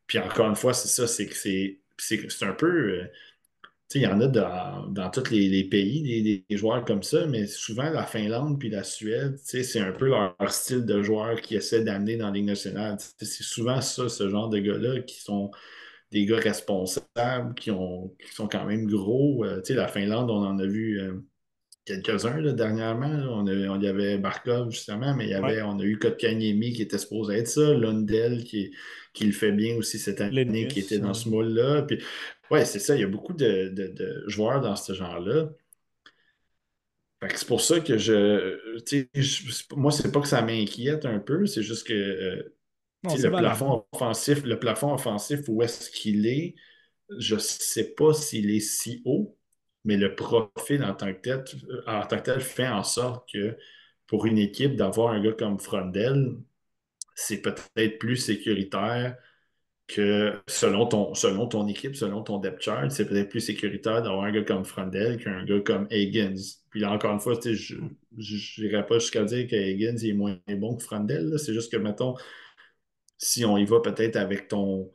[SPEAKER 3] Puis encore une fois, c'est ça, c'est que c'est un peu. Tu sais, il y en a dans tous les pays, des joueurs comme ça, mais souvent la Finlande puis la Suède, tu sais, c'est un peu leur style de joueur qu'ils essaient d'amener dans la Ligue nationale. Tu sais, c'est souvent ça, ce genre de gars-là, qui sont des gars responsables, qui sont quand même gros. Tu sais, la Finlande, on en a vu quelques-uns là, dernièrement. Là. On y avait Barkov, justement, mais
[SPEAKER 2] Ouais.
[SPEAKER 3] on a eu Kotkaniemi qui était supposé être ça, Lundell qui le fait bien aussi cette année, qui était
[SPEAKER 2] Lenus,
[SPEAKER 3] dans ce moule-là. Puis, ouais, c'est ça, il y a beaucoup de joueurs dans ce genre-là. Fait que c'est pour ça que tu sais, moi, c'est pas que ça m'inquiète un peu, c'est juste que
[SPEAKER 2] non,
[SPEAKER 3] tu sais,
[SPEAKER 2] c'est valable.
[SPEAKER 3] le plafond offensif, où est-ce qu'il est? Je ne sais pas s'il est si haut, mais le profil en tant que tel fait en sorte que pour une équipe, d'avoir un gars comme Frondel, c'est peut-être plus sécuritaire que selon ton équipe, selon ton depth chart, c'est peut-être plus sécuritaire d'avoir un gars comme Frondel qu'un gars comme Higgins. Puis là, encore une fois, tu sais, je n'irai pas jusqu'à dire que Higgins est moins bon que Frondel. Là. C'est juste que, mettons, si on y va peut-être avec ton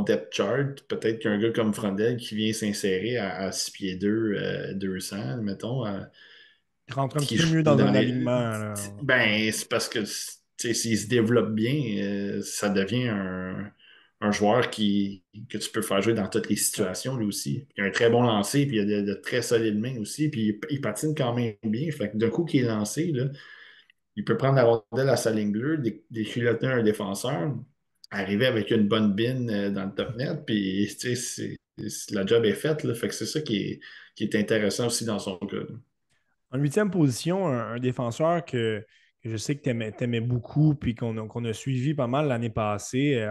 [SPEAKER 3] depth chart, peut-être qu'un gars comme Frondel qui vient s'insérer à 6 pieds 2, 200, mettons,
[SPEAKER 2] Il rentre un petit
[SPEAKER 3] qui
[SPEAKER 2] peu
[SPEAKER 3] joue
[SPEAKER 2] mieux dans
[SPEAKER 3] dans
[SPEAKER 2] un
[SPEAKER 3] les.
[SPEAKER 2] alignement, là.
[SPEAKER 3] Ben, c'est parce que tu sais, s'il se développe bien, ça devient un joueur que tu peux faire jouer dans toutes les
[SPEAKER 2] Ouais.
[SPEAKER 3] situations, lui aussi. Il a un très bon lancer, puis il a de très solides mains aussi, puis il patine quand même bien. Fait que d'un coup qu'il est lancé, là, il peut prendre la rondelle à sa ligne bleue, déculotter un défenseur, arriver avec une bonne bine dans le top net, puis tu sais, la job est faite. Là. Fait que c'est ça qui est intéressant aussi dans son cas. Là.
[SPEAKER 2] En huitième position, un défenseur que je sais que tu aimais beaucoup puis qu'on a suivi pas mal l'année passée.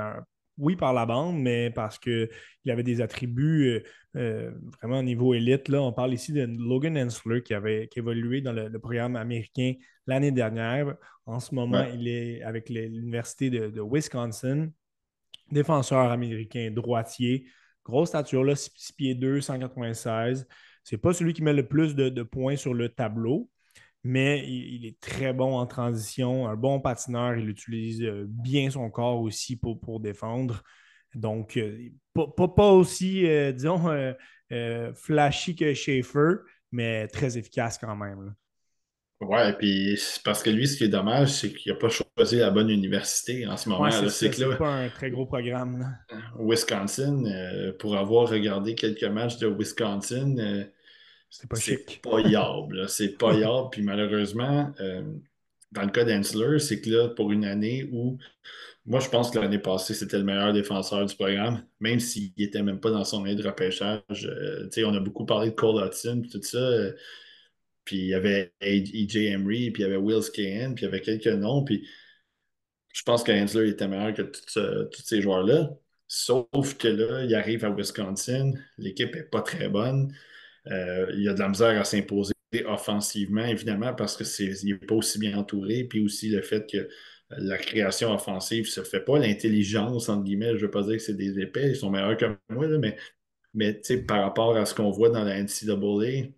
[SPEAKER 2] Oui, par la bande, mais parce qu'il avait des attributs vraiment au niveau élite. Là. On parle ici de Logan Hensler qui évolué dans le programme américain l'année dernière. En ce moment,
[SPEAKER 3] Ouais.
[SPEAKER 2] il est avec l'Université de Wisconsin, défenseur américain droitier. Grosse stature, là, 6 pieds 2, 196. C'est pas celui qui met le plus de points sur le tableau, mais il est très bon en transition, un bon patineur. Il utilise bien son corps aussi pour défendre. Donc, pas aussi, disons, flashy que Schaefer, mais très efficace quand même, là.
[SPEAKER 3] Ouais, puis c'est parce que lui, ce qui est dommage, c'est qu'il n'a pas choisi la bonne université en ce
[SPEAKER 2] Ouais,
[SPEAKER 3] moment.
[SPEAKER 2] c'est
[SPEAKER 3] Là. C'est
[SPEAKER 2] ça.
[SPEAKER 3] que
[SPEAKER 2] C'est
[SPEAKER 3] là,
[SPEAKER 2] pas un très gros programme, là.
[SPEAKER 3] Wisconsin, pour avoir regardé quelques matchs de Wisconsin,
[SPEAKER 2] C'est pas
[SPEAKER 3] c'est
[SPEAKER 2] chic.
[SPEAKER 3] pas yable. Là. C'est pas yable. Puis malheureusement, dans le cas d'Ensler, c'est que là, pour une année où, moi, je pense que l'année passée, c'était le meilleur défenseur du programme, même s'il n'était même pas dans son aide de repêchage. Tu sais, on a beaucoup parlé de Cole Hudson, puis tout ça. Puis il y avait E.J. Emery, puis il y avait Will Scahan, puis il y avait quelques noms. Puis Je pense que Hensler était meilleur que tous ces joueurs-là. Sauf que là, il arrive à Wisconsin, l'équipe n'est pas très bonne. Il a de la misère à s'imposer offensivement, évidemment, parce que il n'est pas aussi bien entouré. Puis aussi le fait que la création offensive ne se fait pas. L'intelligence, entre guillemets, je ne veux pas dire que c'est des épais, ils sont meilleurs que moi, là, mais par rapport à ce qu'on voit dans la NCAA,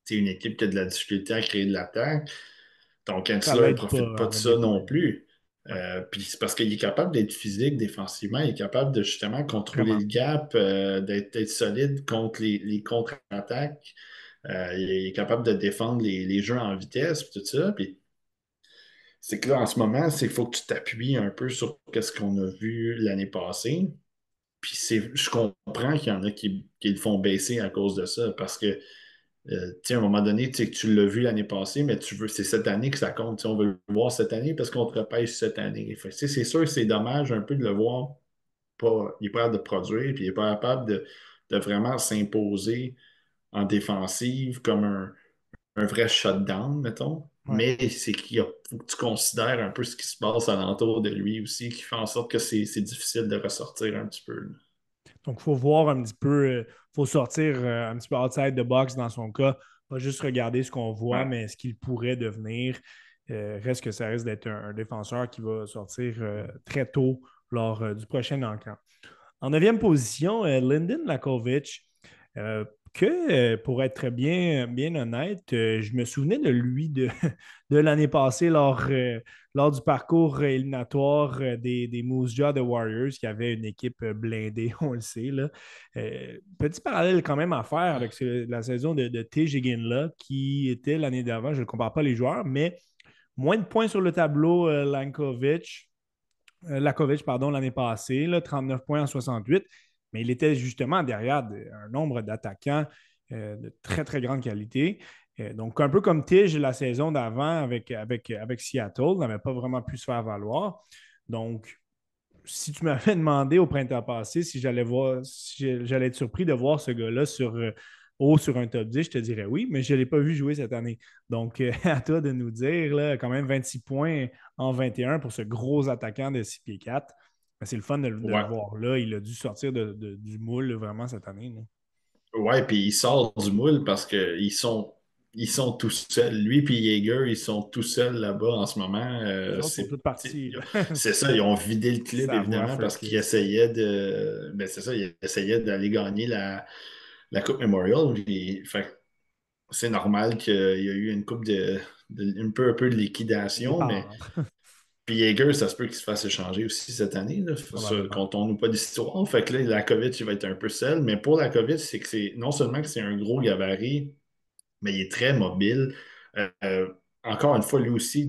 [SPEAKER 3] c'est une équipe qui a de la difficulté à créer de l'attaque. Donc,
[SPEAKER 2] Ça
[SPEAKER 3] Hensler ne
[SPEAKER 2] l'aide
[SPEAKER 3] profite
[SPEAKER 2] pas
[SPEAKER 3] pas de
[SPEAKER 2] avec
[SPEAKER 3] ça
[SPEAKER 2] des
[SPEAKER 3] non
[SPEAKER 2] points.
[SPEAKER 3] plus.
[SPEAKER 2] Ouais,
[SPEAKER 3] Puis c'est parce qu'il est capable d'être physique défensivement, il est capable de justement contrôler
[SPEAKER 2] vraiment.
[SPEAKER 3] le gap, d'être solide contre les contre-attaques. Il est capable de défendre les jeux en vitesse, puis tout ça. Puis c'est que là, en ce moment, c'est qu'il faut que tu t'appuies un peu sur ce qu'on a vu l'année passée. Puis je comprends qu'il y en a qui le font baisser à cause de ça, parce que à un moment donné, tu l'as vu l'année passée, mais c'est cette année que ça compte. On veut le voir cette année parce qu'on te repêche cette année. Fait que, c'est sûr que c'est dommage un peu de le voir pas. Il n'est pas capable de produire, puis il n'est pas capable de vraiment s'imposer en défensive comme un vrai shutdown, mettons.
[SPEAKER 2] Ouais.
[SPEAKER 3] Mais c'est faut que tu considères un peu ce qui se passe alentour de lui aussi, qui fait en sorte que c'est difficile de ressortir un petit peu, là.
[SPEAKER 2] Donc, il faut voir un petit peu, faut sortir un petit peu outside the box dans son cas, pas juste regarder ce qu'on voit,
[SPEAKER 3] Ouais.
[SPEAKER 2] mais ce qu'il pourrait devenir. Reste que ça risque d'être un défenseur qui va sortir très tôt lors du prochain encamp. En neuvième position, Lyndon Lakovic, euh, pour être bien honnête, je me souvenais de lui de l'année passée lors du parcours éliminatoire des Moose Jaw de Warriors, qui avait une équipe blindée, on le sait, là. Petit parallèle quand même à faire avec la saison de T. Ginla, qui était l'année d'avant, je ne compare pas les joueurs, mais moins de points sur le tableau, Lakovic, pardon, l'année passée, là, 39 points en 68, mais il était justement derrière un nombre d'attaquants de très, très grande qualité. Donc, un peu comme Tige la saison d'avant avec Seattle, n'avait pas vraiment pu se faire valoir. Donc, si tu m'avais demandé au printemps passé si j'allais être surpris de voir ce gars-là haut sur un top 10, je te dirais oui, mais je ne l'ai pas vu jouer cette année. Donc, à toi de nous dire, là, quand même 26 points en 21 pour ce gros attaquant de 6 pieds 4. Ben, c'est le fun de le
[SPEAKER 3] Ouais.
[SPEAKER 2] voir là. Il a dû sortir du moule vraiment cette année, là.
[SPEAKER 3] Ouais, puis il sort du moule parce qu'ils sont tout seuls. Lui et Jaeger, ils sont tout seuls là-bas en ce moment.
[SPEAKER 2] Les autres sont toutes parties, là.
[SPEAKER 3] C'est ça, ils ont vidé le club,
[SPEAKER 2] Savoie,
[SPEAKER 3] évidemment, parce qu'ils
[SPEAKER 2] Fergus.
[SPEAKER 3] essayaient de. Ben, c'est ça, ils essayaient d'aller gagner la Coupe Memorial. Fait que c'est normal qu'il y a eu une coupe un peu de liquidation, mais
[SPEAKER 2] Départ,
[SPEAKER 3] puis Jaeger, ça se peut qu'il se fasse échanger aussi cette année. Là.
[SPEAKER 2] probablement.
[SPEAKER 3] Comptons-nous pas d'histoire. Fait que là, Lakovic, il va être un peu seul. Mais pour Lakovic, c'est que c'est non seulement que c'est un gros gabarit, mais il est très mobile. Encore une fois, lui aussi,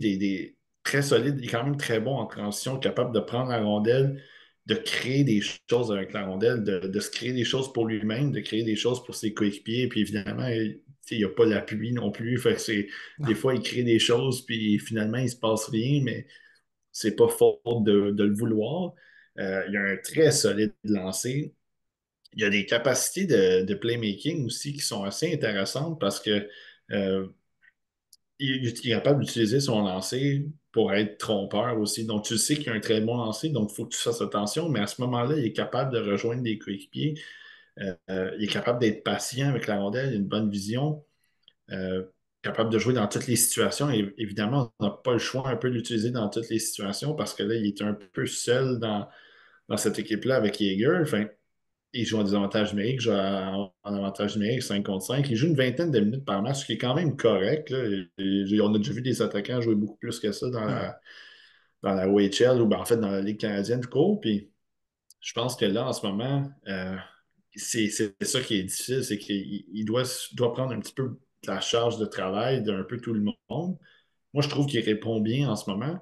[SPEAKER 3] très solide. Il est quand même très bon en transition, capable de prendre la rondelle, de créer des choses avec la rondelle, de se créer des choses pour lui-même, de créer des choses pour ses coéquipiers. Puis évidemment, il n'y a pas l'appui non plus. Fait que des fois, il crée des choses, puis finalement, il ne se passe rien, mais c'est pas faute de le vouloir. Il a un très solide lancer. Il a des capacités de playmaking aussi qui sont assez intéressantes parce que euh, il est capable d'utiliser son lancer pour être trompeur aussi. Donc, tu sais qu'il a un très bon lancer, donc il faut que tu fasses attention, mais à ce moment-là, il est capable de rejoindre des coéquipiers. Il est capable d'être patient avec la rondelle, il a une bonne vision, euh, capable de jouer dans toutes les situations. Et évidemment, on n'a pas le choix un peu de l'utiliser dans toutes les situations parce que là, il est un peu seul dans cette équipe-là avec Jaeger. Enfin, il joue en désavantage numérique, joue en avantage numérique 5 contre 5. Il joue une vingtaine de minutes par match, ce qui est quand même correct, là. On a déjà vu des attaquants jouer beaucoup plus que ça
[SPEAKER 2] Ouais.
[SPEAKER 3] dans la OHL ou ben, en fait dans la Ligue canadienne tout court. Puis je pense que là, en ce moment, c'est ça qui est difficile, c'est qu'il doit prendre un petit peu de la charge de travail d'un peu tout le monde. Moi, je trouve qu'il répond bien en ce moment.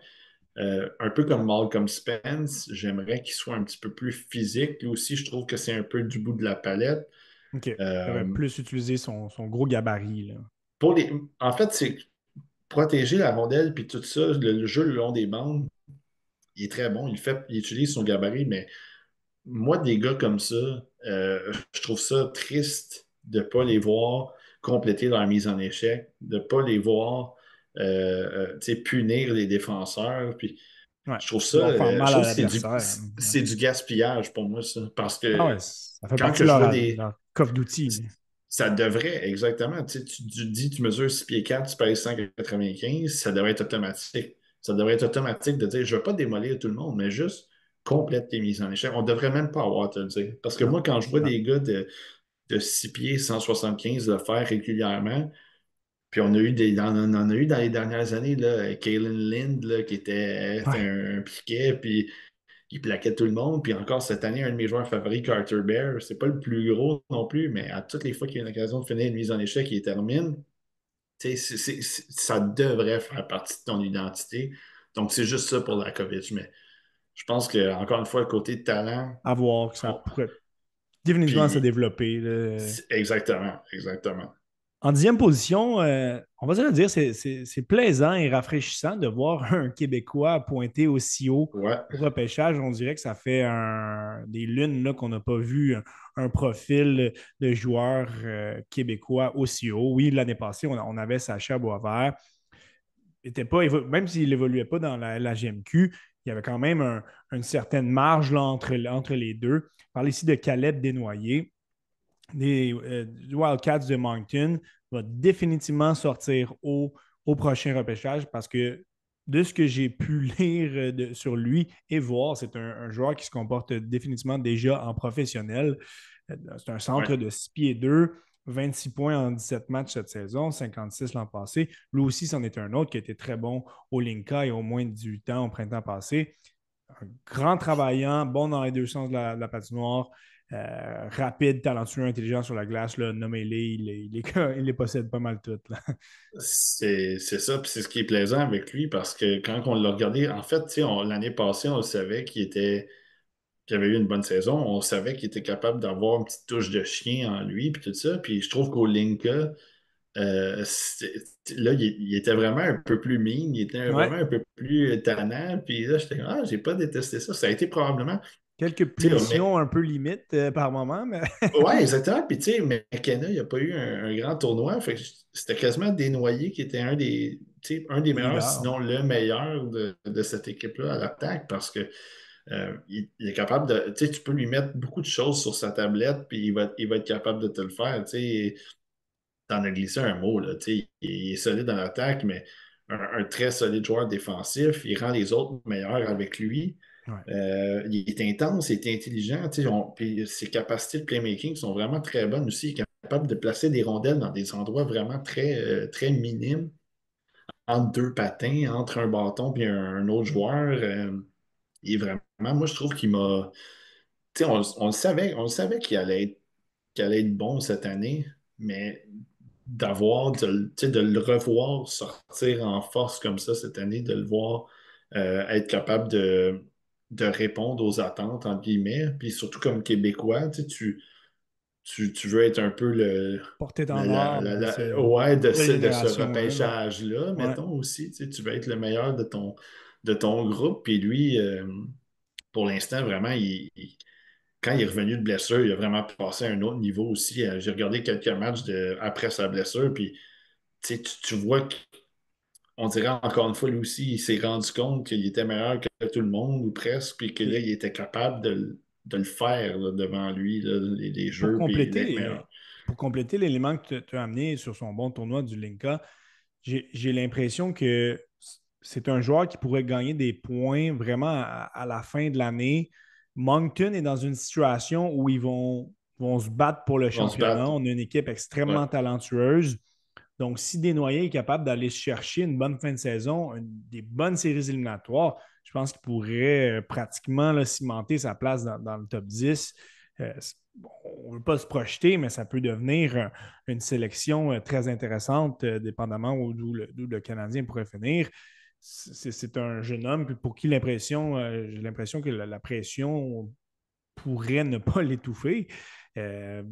[SPEAKER 3] Un peu comme Malcolm Spence, j'aimerais qu'il soit un petit peu plus physique. Lui aussi, je trouve que c'est un peu du bout de la palette.
[SPEAKER 2] OK. Il avait
[SPEAKER 3] Euh,
[SPEAKER 2] plus utilisé son gros gabarit, là.
[SPEAKER 3] pour les... En fait, c'est protéger la rondelle puis tout ça, le jeu le long des bandes, il est très bon. Il utilise son gabarit, mais moi, des gars comme ça, je trouve ça triste de ne pas les voir compléter leur mise en échec, de ne pas les voir tu sais, punir les défenseurs. Puis
[SPEAKER 2] Ouais.
[SPEAKER 3] Je trouve ça,
[SPEAKER 2] Ils vont faire mal
[SPEAKER 3] je
[SPEAKER 2] à
[SPEAKER 3] trouve que
[SPEAKER 2] l'adversaire. Ouais.
[SPEAKER 3] c'est du gaspillage pour moi, ça. Parce
[SPEAKER 2] Ah
[SPEAKER 3] que
[SPEAKER 2] ouais, ça fait
[SPEAKER 3] quand
[SPEAKER 2] partie
[SPEAKER 3] que
[SPEAKER 2] de
[SPEAKER 3] je vois
[SPEAKER 2] leur coffre d'outils.
[SPEAKER 3] ça devrait, exactement. Tu sais, tu dis, tu mesures 6 pieds 4, tu pèses 195, ça devrait être automatique. Ça devrait être automatique de dire, je ne veux pas démolir tout le monde, mais juste complète tes mises en échec. On ne devrait même pas avoir à te le dire. Parce que
[SPEAKER 2] Non.
[SPEAKER 3] moi, quand je vois
[SPEAKER 2] Non.
[SPEAKER 3] des gars de 6 pieds 175 le faire régulièrement, puis on en a eu dans les dernières années, là, Kalen Lind, là, qui était
[SPEAKER 2] Ouais.
[SPEAKER 3] un piquet, puis il plaquait tout le monde. Puis encore cette année, un de mes joueurs favoris, Carter Bear, c'est pas le plus gros non plus, mais à toutes les fois qu'il y a une occasion de finir une mise en échec, il termine. Tu sais, ça devrait faire partie de ton identité. Donc, c'est juste ça pour Lakovic. Mais je pense que, encore une fois, le côté de talent,
[SPEAKER 2] À voir que ça
[SPEAKER 3] on-
[SPEAKER 2] pourrait définitivement se
[SPEAKER 3] puis
[SPEAKER 2] développer, là.
[SPEAKER 3] exactement, exactement.
[SPEAKER 2] En 10e position, on va se le dire, c'est plaisant et rafraîchissant de voir un Québécois pointer aussi haut
[SPEAKER 3] Ouais,
[SPEAKER 2] au repêchage. On dirait que ça fait des lunes là, qu'on n'a pas vu un profil de joueur québécois aussi haut. Oui, l'année passée, on avait Sacha Boisvert. Même s'il n'évoluait pas dans la GMQ, il y avait quand même une certaine marge là, entre les deux. On parle ici de Caleb Desnoyers des Wildcats de Moncton va définitivement sortir au prochain repêchage parce que de ce que j'ai pu lire sur lui et voir, c'est un joueur qui se comporte définitivement déjà en professionnel. C'est un centre
[SPEAKER 3] ouais.
[SPEAKER 2] de 6 pieds 2, 26 points en 17 matchs cette saison, 56 l'an passé. Lui aussi, c'en est un autre qui a été très bon au Linka et au moins 18 ans au printemps passé. Un grand travaillant, bon dans les deux sens de la patinoire, rapide, talentueux, intelligent sur la glace, là, nommez-les, il les possède pas mal toutes. Là.
[SPEAKER 3] C'est ça, puis c'est ce qui est plaisant avec lui parce que quand on l'a regardé, en fait, tu sais, l'année passée, on savait qu'il avait eu une bonne saison. On savait qu'il était capable d'avoir une petite touche de chien en lui, puis tout ça. Puis je trouve qu'au Linka, là, il était vraiment un peu plus mine, il était
[SPEAKER 2] Ouais,
[SPEAKER 3] vraiment un peu plus tannant. Puis là, j'étais comme, ah, j'ai pas détesté ça. Ça a été probablement,
[SPEAKER 2] quelques
[SPEAKER 3] tu sais, mais,
[SPEAKER 2] punitions un peu limites par moment, mais
[SPEAKER 3] ouais, exactement. Puis tu sais, McKenna, il n'y a pas eu un grand tournoi. Fait que c'était quasiment Desnoyers qui était tu sais, un des meilleurs,
[SPEAKER 2] leader.
[SPEAKER 3] sinon le meilleur de cette équipe-là à l'attaque parce que il est capable de. Tu sais, tu peux lui mettre beaucoup de choses sur sa tablette, puis il va être capable de te le faire. Tu sais, t'en as glissé un mot, là. Tu sais, il est solide en attaque, mais un très solide joueur défensif. Il rend les autres meilleurs avec lui.
[SPEAKER 2] Ouais.
[SPEAKER 3] Il est intense, il est intelligent. Tu sais, puis ses capacités de playmaking sont vraiment très bonnes aussi. Il est capable de placer des rondelles dans des endroits vraiment très minimes, entre deux patins, entre un bâton et un autre joueur. Il est vraiment, moi, je trouve qu'il m'a. Tu sais, on le savait qu'il allait être bon cette année, mais tu sais, de le revoir sortir en force comme ça cette année, de le voir être capable de répondre aux attentes, entre guillemets, puis surtout comme Québécois, tu sais, tu veux être un peu
[SPEAKER 2] Porte-étendard
[SPEAKER 3] ouais,
[SPEAKER 2] de
[SPEAKER 3] de ce
[SPEAKER 2] génération 1. Là.
[SPEAKER 3] repêchage-là,
[SPEAKER 2] Ouais.
[SPEAKER 3] mettons aussi, tu sais, tu veux être le meilleur de ton groupe, puis lui, pour l'instant, vraiment, quand il est revenu de blessure, il a vraiment passé à un autre niveau aussi. J'ai regardé quelques matchs après sa blessure, puis tu sais, tu vois qu'on dirait encore une fois, lui aussi, il s'est rendu compte qu'il était meilleur que tout le monde, ou presque, puis que là,
[SPEAKER 2] Puis,
[SPEAKER 3] il était capable de le faire là, devant lui, là, les
[SPEAKER 2] pour
[SPEAKER 3] jeux, puis d'être
[SPEAKER 2] compléter,
[SPEAKER 3] meilleur.
[SPEAKER 2] pour compléter l'élément que tu as amené sur son bon tournoi du Linka, j'ai l'impression que c'est un joueur qui pourrait gagner des points vraiment à la fin de l'année. Moncton est dans une situation où vont se battre pour le
[SPEAKER 3] Ils vont se
[SPEAKER 2] championnat.
[SPEAKER 3] battre.
[SPEAKER 2] On a une équipe
[SPEAKER 3] Ouais.
[SPEAKER 2] extrêmement talentueuse. Donc, si Desnoyers est capable d'aller chercher une bonne fin de saison, des bonnes séries éliminatoires, je pense qu'il pourrait pratiquement là, cimenter sa place dans le top 10. On ne veut pas se projeter, mais ça peut devenir une sélection très intéressante, dépendamment d'où le Canadien pourrait finir. C'est un jeune homme pour qui j'ai l'impression que la pression pourrait ne pas l'étouffer.
[SPEAKER 3] Ouais.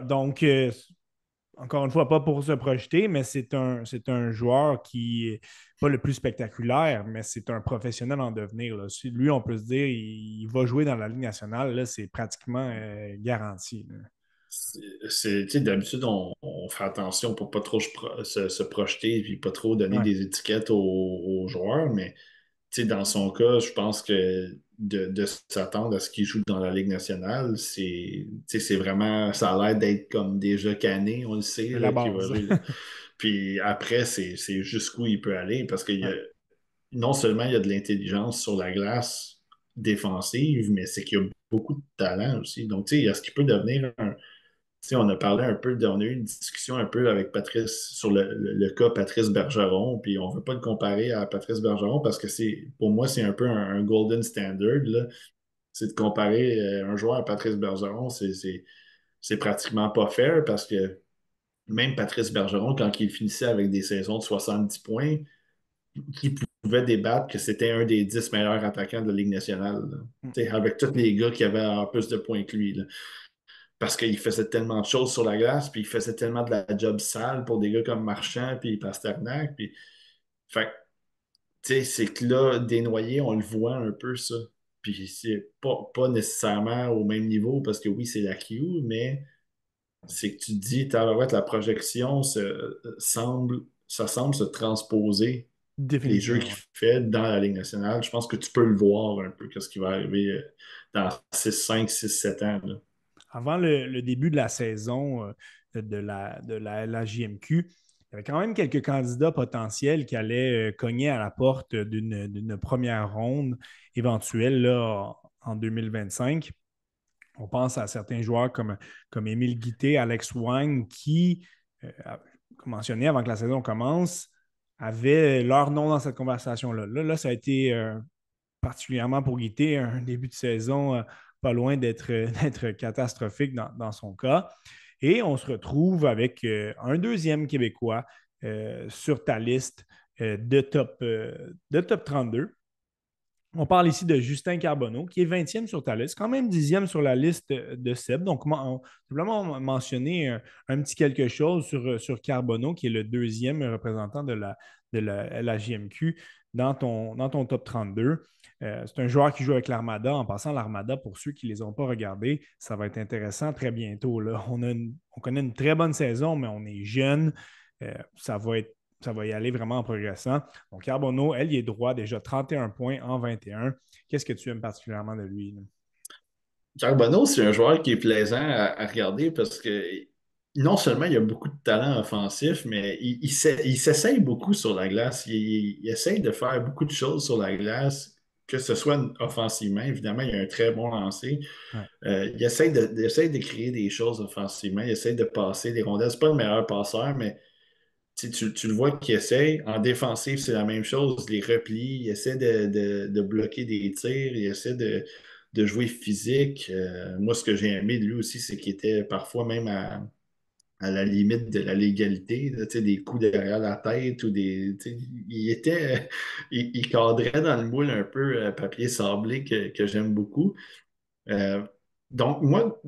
[SPEAKER 2] Donc, encore une fois, pas pour se projeter, mais c'est un joueur qui n'est pas le plus spectaculaire, mais c'est un professionnel en devenir. Là. Lui, on peut se dire, il va jouer dans la Ligue nationale, là, c'est pratiquement garanti. Là.
[SPEAKER 3] Tu sais, d'habitude, on fait attention pour pas trop se projeter et pas trop donner
[SPEAKER 2] Ouais.
[SPEAKER 3] des étiquettes aux joueurs, mais tu sais, dans son cas, je pense que de s'attendre à ce qu'il joue dans la Ligue nationale, tu sais, c'est vraiment, ça a l'air d'être comme déjà cané, on le sait,
[SPEAKER 2] C'est la
[SPEAKER 3] là, qu'il va
[SPEAKER 2] base.
[SPEAKER 3] jouer. Puis après, c'est jusqu'où il peut aller parce que
[SPEAKER 2] Ouais.
[SPEAKER 3] non seulement il y a de l'intelligence sur la glace défensive, mais c'est qu'il y a beaucoup de talent aussi. Donc, tu sais, est-ce qu'il peut devenir un. Tu sais, on a parlé un peu, on a eu une discussion un peu avec Patrice sur le cas Patrice Bergeron, puis on ne veut pas le comparer à Patrice Bergeron parce que pour moi, c'est un peu un golden standard, là. C'est de comparer un joueur à Patrice Bergeron, c'est pratiquement pas fair parce que même Patrice Bergeron, quand il finissait avec des saisons de 70 points, qui pouvait débattre que c'était un des 10 meilleurs attaquants de la Ligue nationale, là. Tu sais, avec tous les gars qui avaient plus de points que lui, là. Parce qu'il faisait tellement de choses sur la glace, puis il faisait tellement de la job sale pour des gars comme Marchand, puis Pasternak. Puis. Fait que, tu sais, c'est que là, Desnoyers, on le voit un peu, ça. Puis c'est pas nécessairement au même niveau, parce que oui, c'est la Q, mais c'est que tu te dis, tabarouette, la projection ça semble se transposer les jeux
[SPEAKER 2] Définitivement,
[SPEAKER 3] qu'il
[SPEAKER 2] ouais.
[SPEAKER 3] fait dans la Ligue nationale. Je pense que tu peux le voir un peu, qu'est-ce qui va arriver dans 6, 5, 6, 7 ans, là.
[SPEAKER 2] Avant le début de la saison de la LHJMQ, il y avait quand même quelques candidats potentiels qui allaient cogner à la porte d'une première ronde éventuelle là, en 2025. On pense à certains joueurs comme Émile Guité, Alex Wang, qui, comme mentionné avant que la saison commence, avaient leur nom dans cette conversation-là. Là, ça a été particulièrement pour Guité, un début de saison pas loin d'être catastrophique dans son cas. Et on se retrouve avec un deuxième Québécois sur ta liste de top 32. On parle ici de Justin Carbonneau, qui est 20e sur ta liste, quand même 10e sur la liste de Seb. Donc, simplement mentionner un petit quelque chose sur Carbonneau, qui est le deuxième représentant de la JMQ dans ton top 32. C'est un joueur qui joue avec l'Armada. En passant, l'Armada, pour ceux qui ne les ont pas regardés, ça va être intéressant très bientôt, là. On connaît une très bonne saison, mais on est jeune. Ça va y aller vraiment en progressant. Donc, Carbonneau, elle, il est droit, déjà 31 points en 21. Qu'est-ce que tu aimes particulièrement de lui, là?
[SPEAKER 3] Charbonneau, c'est un joueur qui est plaisant à regarder parce que non seulement il a beaucoup de talent offensif, mais il s'essaye beaucoup sur la glace. Il essaye de faire beaucoup de choses sur la glace, que ce soit offensivement. Évidemment, il a un très bon lancer.
[SPEAKER 2] Ouais.
[SPEAKER 3] Il essaye de créer des choses offensivement. Il essaye de passer des rondelles. C'est pas le meilleur passeur, mais tu le vois qu'il essaye. En défensive, c'est la même chose. Les replis, il essaie de bloquer des tirs, il essaie de jouer physique. Moi, ce que j'ai aimé de lui aussi, c'est qu'il était parfois même à la limite de la légalité, là, des coups derrière la tête ou il était. Il cadrait dans le moule un peu papier sablé que j'aime beaucoup. Euh, donc, moi,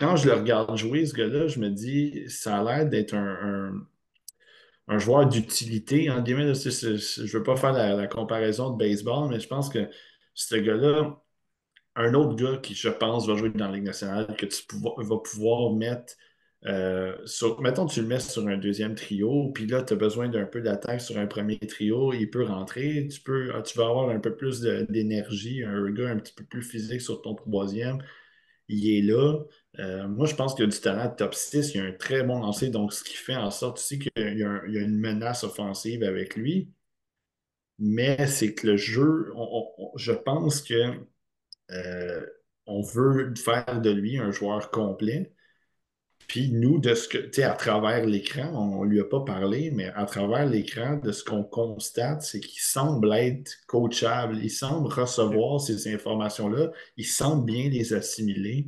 [SPEAKER 3] quand je le regarde jouer, ce gars-là, je me dis, ça a l'air d'être un joueur d'utilité, en guillemets. Là, je ne veux pas faire la comparaison de baseball, mais je pense que ce gars-là, un autre gars qui, je pense, va jouer dans la Ligue nationale, que vas pouvoir mettre mettons, tu le mets sur un deuxième trio, puis là, tu as besoin d'un peu d'attaque sur un premier trio, il peut rentrer, tu vas avoir un peu plus d'énergie, un gars un petit peu plus physique sur ton troisième, il est là. Moi, je pense qu'il a du talent de top 6. Il a un très bon lancer, donc ce qui fait en sorte aussi qu'il il y a une menace offensive avec lui. Mais c'est que le jeu, je pense que euh, on veut faire de lui un joueur complet. Puis nous, de ce que, tu sais, à travers l'écran, on ne lui a pas parlé, mais à travers l'écran, de ce qu'on constate, c'est qu'il semble être coachable, il semble
[SPEAKER 2] OK.
[SPEAKER 3] recevoir ces informations-là, il semble bien les assimiler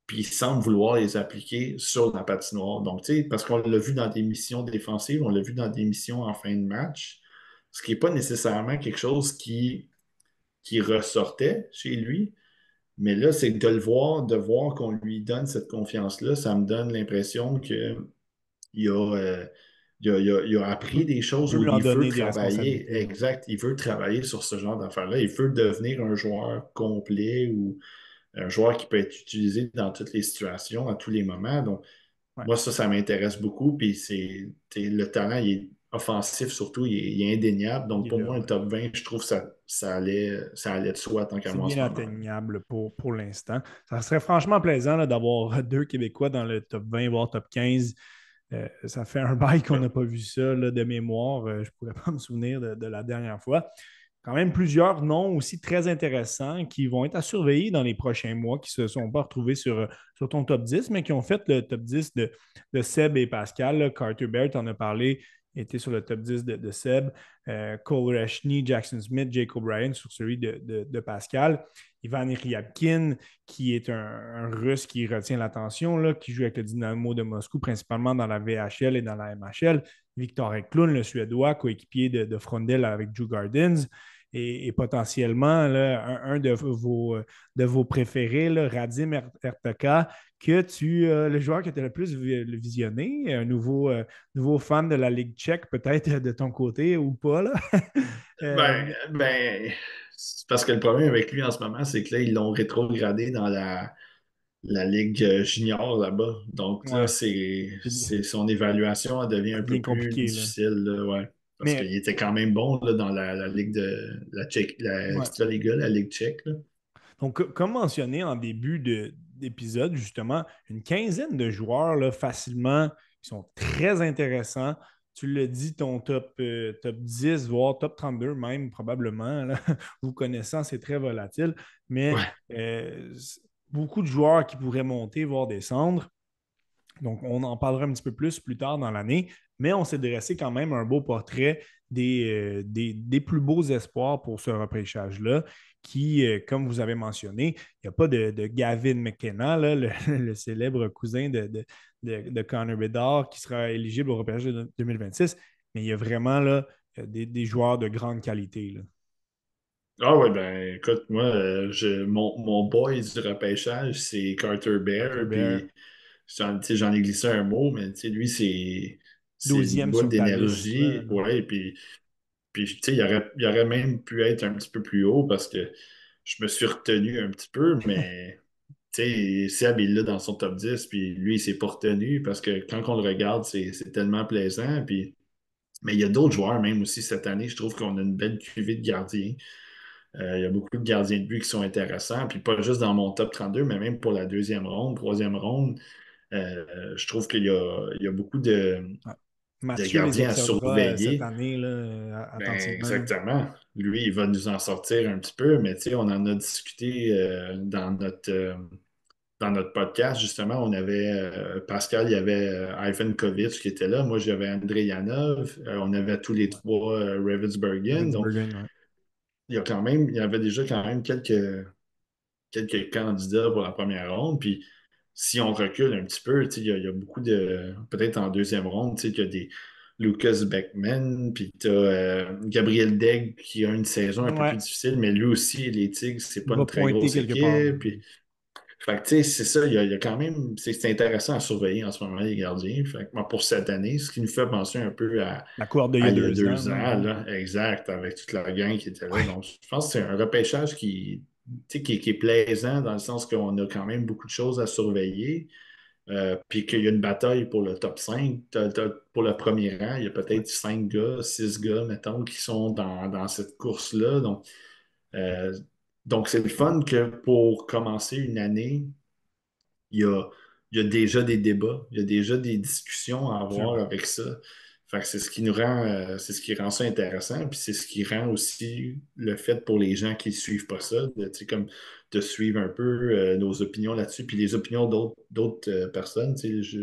[SPEAKER 3] puis il semble vouloir les appliquer sur la patinoire. Donc, tu sais, parce qu'on l'a vu dans des missions défensives, on l'a vu dans des missions en fin de match, ce qui n'est pas nécessairement quelque chose qui ressortait chez lui. Mais là, c'est de voir qu'on lui donne cette confiance-là, ça me donne l'impression qu'il il a appris des choses
[SPEAKER 2] Peut
[SPEAKER 3] où
[SPEAKER 2] leur
[SPEAKER 3] il veut
[SPEAKER 2] donner des
[SPEAKER 3] travailler.
[SPEAKER 2] responsabilités, ouais.
[SPEAKER 3] Exact, il veut travailler sur ce genre d'affaires-là. Il veut devenir un joueur complet ou un joueur qui peut être utilisé dans toutes les situations, à tous les moments. Donc,
[SPEAKER 2] Ouais.
[SPEAKER 3] moi, ça m'intéresse beaucoup. Puis le talent, offensif surtout, il est indéniable. Donc,
[SPEAKER 2] Il est
[SPEAKER 3] pour
[SPEAKER 2] là,
[SPEAKER 3] moi, un
[SPEAKER 2] ouais.
[SPEAKER 3] top 20, je trouve que ça allait de soi tant qu'à
[SPEAKER 2] C'est
[SPEAKER 3] moi en
[SPEAKER 2] bien
[SPEAKER 3] ce moment.
[SPEAKER 2] atteignable pour l'instant. Ça serait franchement plaisant là, d'avoir deux Québécois dans le top 20, voire top 15. Ça fait un bail qu'on n'a pas vu ça là, de mémoire. Je ne pourrais pas me souvenir de la dernière fois. Quand même plusieurs noms aussi très intéressants qui vont être à surveiller dans les prochains mois, qui ne se sont pas retrouvés sur ton top 10, mais qui ont fait le top 10 de Seb et Pascal. Là. Carter Bear, tu en as parlé, était sur le top 10 de Seb. Cole Reshny, Jackson Smith, Jake O'Brien sur celui de Pascal. Ivan Ryabkin, qui est un Russe qui retient l'attention, là, qui joue avec le Dynamo de Moscou, principalement dans la VHL et dans la MHL. Victor Eklund, le Suédois, coéquipier de Frondel avec Drew Gardens. Et potentiellement là, un de vos préférés, là, Radim Ertaka, le joueur que tu as le plus visionné, un nouveau fan de la Ligue tchèque, peut-être de ton côté ou pas. Là.
[SPEAKER 3] C'est parce que le problème avec lui en ce moment, c'est que là, ils l'ont rétrogradé dans la Ligue junior là-bas. Donc là,
[SPEAKER 2] Ouais,
[SPEAKER 3] son évaluation elle devient
[SPEAKER 2] ça
[SPEAKER 3] un peu
[SPEAKER 2] devient
[SPEAKER 3] plus
[SPEAKER 2] compliqué. Là.
[SPEAKER 3] difficile, là, ouais. Parce
[SPEAKER 2] Mais
[SPEAKER 3] qu'il était quand même bon là, dans la Ligue de la Tchèque, la
[SPEAKER 2] ouais.
[SPEAKER 3] Extraliga, la Ligue tchèque. Là.
[SPEAKER 2] Donc, comme mentionné en début d'épisode, justement, une quinzaine de joueurs là, facilement qui sont très intéressants. Tu l'as dit, ton top 10, voire top 32 même, probablement. Là. Vous connaissant, c'est très volatile. Mais
[SPEAKER 3] Ouais.
[SPEAKER 2] beaucoup de joueurs qui pourraient monter, voire descendre. Donc, on en parlera un petit peu plus tard dans l'année, mais on s'est dressé quand même un beau portrait des plus beaux espoirs pour ce repêchage-là, qui, comme vous avez mentionné, il n'y a pas de Gavin McKenna, là, le célèbre cousin de Connor Bedard, qui sera éligible au repêchage de 2026, mais il y a vraiment là, des joueurs de grande qualité. Là.
[SPEAKER 3] Ah ouais, ben écoute, moi, mon boy du repêchage, c'est Carter
[SPEAKER 2] Carter
[SPEAKER 3] Bear,
[SPEAKER 2] Bear,
[SPEAKER 3] puis tu sais, j'en ai glissé un mot, mais tu sais, lui, c'est une
[SPEAKER 2] 12e
[SPEAKER 3] boule
[SPEAKER 2] sur ta liste. Là.
[SPEAKER 3] d'énergie, ouais, puis tu sais, il aurait même pu être un petit peu plus haut parce que je me suis retenu un petit peu, mais tu sais, Seb, il l'a dans son top 10 puis lui, il s'est pas retenu parce que quand on le regarde, c'est tellement plaisant, puis mais il y a d'autres joueurs, même aussi cette année, je trouve qu'on a une belle cuvée de gardiens. Il y a beaucoup de gardiens de but qui sont intéressants, puis pas juste dans mon top 32, mais même pour la deuxième ronde, troisième ronde. Je trouve il y a beaucoup
[SPEAKER 2] Ouais.
[SPEAKER 3] de
[SPEAKER 2] Mathieu les
[SPEAKER 3] gardiens à
[SPEAKER 2] observera cette
[SPEAKER 3] surveiller.
[SPEAKER 2] année là,
[SPEAKER 3] Ben,
[SPEAKER 2] attentivement. Là.
[SPEAKER 3] exactement. Lui, il va nous en sortir un petit peu, mais tu sais, on en a discuté dans notre podcast, justement. On avait Pascal, il y avait Ivan Kovic qui était là. Moi, j'avais Andrei Yanov. On avait tous les
[SPEAKER 2] Ouais.
[SPEAKER 3] trois Ravensburgen. Donc,
[SPEAKER 2] Ravensburgen, ouais.
[SPEAKER 3] il y avait déjà quand même quelques candidats pour la première ronde. Puis si on recule un petit peu, tu sais, il y a beaucoup de. Peut-être en deuxième ronde, tu sais, il y a des Lucas Beckman, puis tu as Gabriel Degg qui a une saison un peu plus
[SPEAKER 2] Ouais,
[SPEAKER 3] difficile, mais lui aussi, les Tigres, c'est
[SPEAKER 2] il
[SPEAKER 3] pas
[SPEAKER 2] va
[SPEAKER 3] une très
[SPEAKER 2] pointer
[SPEAKER 3] grosse
[SPEAKER 2] quelque part.
[SPEAKER 3] équipe. Puis, fait que, tu sais, c'est ça, il y a quand même. C'est intéressant à surveiller en ce moment, les gardiens. Fait que, moi, pour cette année, ce qui nous fait penser un peu
[SPEAKER 2] La cohorte d'il y
[SPEAKER 3] à
[SPEAKER 2] a
[SPEAKER 3] il y a
[SPEAKER 2] 2 ans.
[SPEAKER 3] 2
[SPEAKER 2] Là,
[SPEAKER 3] ans,
[SPEAKER 2] ouais.
[SPEAKER 3] là, exact, avec toute la gang qui était là.
[SPEAKER 2] Ouais.
[SPEAKER 3] Donc, je pense que c'est un repêchage tu sais, qui est plaisant dans le sens qu'on a quand même beaucoup de choses à surveiller. Puis qu'il y a une bataille pour le top 5. Pour le premier rang, il y a
[SPEAKER 2] Ouais.
[SPEAKER 3] peut-être 5 gars, 6 gars, mettons, qui sont dans cette course-là. Euh, donc, c'est le fun que pour commencer une année, il y a, il y a déjà des débats, il y a déjà des discussions à avoir
[SPEAKER 2] Absolument.
[SPEAKER 3] avec ça. Fait que c'est ce qui nous rend, c'est ce qui rend ça intéressant, puis c'est ce qui rend aussi le fait pour les gens qui ne suivent pas ça, tu sais, comme de suivre un peu nos opinions là-dessus, puis les opinions d'autres personnes. Tu sais,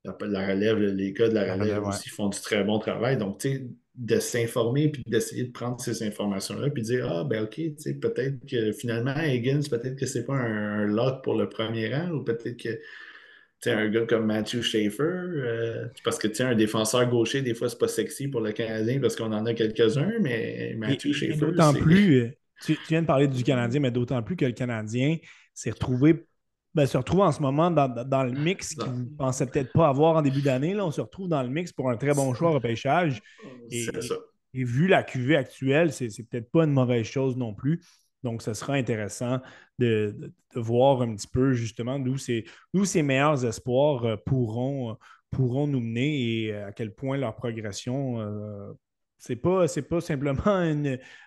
[SPEAKER 3] la relève, les gars de la
[SPEAKER 2] La
[SPEAKER 3] relève
[SPEAKER 2] relève, ouais.
[SPEAKER 3] aussi font du très bon travail. Donc, tu sais, de s'informer puis d'essayer de prendre ces informations-là puis de dire, ah, ben OK, tu sais, peut-être que finalement, Higgins, peut-être que c'est pas un lock pour le premier rang ou peut-être que, tu sais, un gars comme Matthew Schaefer, parce que, tu sais, un défenseur gaucher, des fois, c'est pas sexy pour le Canadien parce qu'on en a quelques-uns, mais
[SPEAKER 2] Et,
[SPEAKER 3] Matthew
[SPEAKER 2] et
[SPEAKER 3] Schaefer,
[SPEAKER 2] d'autant
[SPEAKER 3] c'est.
[SPEAKER 2] plus, tu viens de parler du Canadien, mais d'autant plus que le Canadien se retrouve en ce moment dans le mix qu'il ne pensait peut-être pas avoir en début d'année. Là, on se retrouve dans le mix pour un très bon choix au repêchage.
[SPEAKER 3] C'est
[SPEAKER 2] Et,
[SPEAKER 3] ça.
[SPEAKER 2] et vu la QV actuelle, c'est peut-être pas une mauvaise chose non plus. Donc, ce sera intéressant de voir un petit peu justement d'où ces meilleurs espoirs pourront nous mener et à quel point leur progression, c'est pas simplement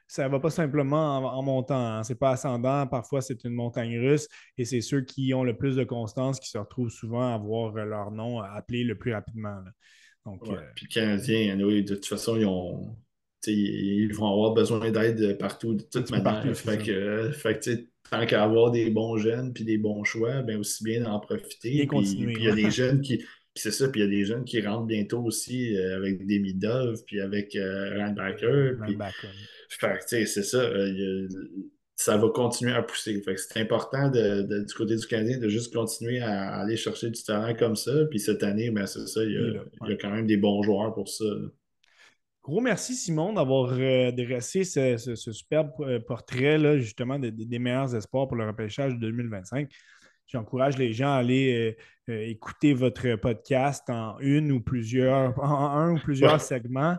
[SPEAKER 2] ça va pas simplement en montant, hein. C'est pas ascendant, parfois c'est une montagne russe et c'est ceux qui ont le plus de constance qui se retrouvent souvent à voir leur nom appelé le plus rapidement, là. Donc,
[SPEAKER 3] Ouais. Puis les Canadiens, anyway, de toute façon, ils vont avoir besoin d'aide partout, de
[SPEAKER 2] un
[SPEAKER 3] toute
[SPEAKER 2] petit peu partout,
[SPEAKER 3] manière.
[SPEAKER 2] c'est ça.
[SPEAKER 3] Tu sais, tant qu'à avoir des bons jeunes puis des bons choix, ben aussi bien d'en
[SPEAKER 2] Bien
[SPEAKER 3] profiter. Puis
[SPEAKER 2] continuer,
[SPEAKER 3] il y a
[SPEAKER 2] ouais.
[SPEAKER 3] des jeunes qui. Puis c'est ça, puis il y a des jeunes qui rentrent bientôt aussi avec des Midov, puis avec Randbacker. Puis,
[SPEAKER 2] Linebacker.
[SPEAKER 3] fait que, tu sais, c'est ça. Ça va continuer à pousser. Fait que c'est important du côté du Canadien de juste continuer à aller chercher du talent comme ça. Puis cette année, ben, c'est ça,
[SPEAKER 2] Il est là,
[SPEAKER 3] il
[SPEAKER 2] ouais.
[SPEAKER 3] y a quand même des bons joueurs pour ça, là.
[SPEAKER 2] Gros merci, Simon, d'avoir dressé ce superbe portrait là, justement des meilleurs espoirs pour le repêchage de 2025. J'encourage les gens à aller écouter votre podcast en un ou plusieurs
[SPEAKER 3] Ouais.
[SPEAKER 2] segments.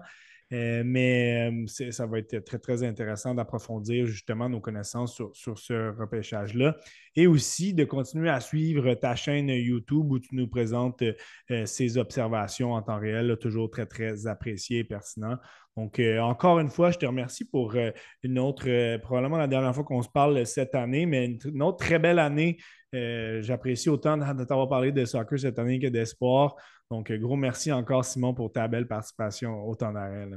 [SPEAKER 2] Mais ça va être très, très intéressant d'approfondir justement nos connaissances sur ce repêchage-là et aussi de continuer à suivre ta chaîne YouTube où tu nous présentes ces observations en temps réel, là, toujours très, très apprécié et pertinent. Donc, encore une fois, je te remercie pour une autre, probablement la dernière fois qu'on se parle cette année, mais une autre très belle année. J'apprécie autant de t'avoir parlé de soccer cette année que d'espoir. Donc, gros merci encore, Simon, pour ta belle participation au temps d'arrêt, là.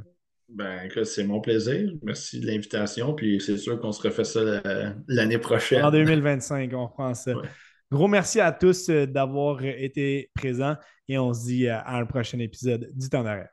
[SPEAKER 3] Ben, écoute, c'est mon plaisir. Merci de l'invitation. Puis c'est sûr qu'on se refait ça l'année
[SPEAKER 2] En
[SPEAKER 3] prochaine.
[SPEAKER 2] 2025, on reprend ça.
[SPEAKER 3] Ouais.
[SPEAKER 2] Gros merci à tous d'avoir été présents et on se dit à un prochain épisode du temps d'arrêt.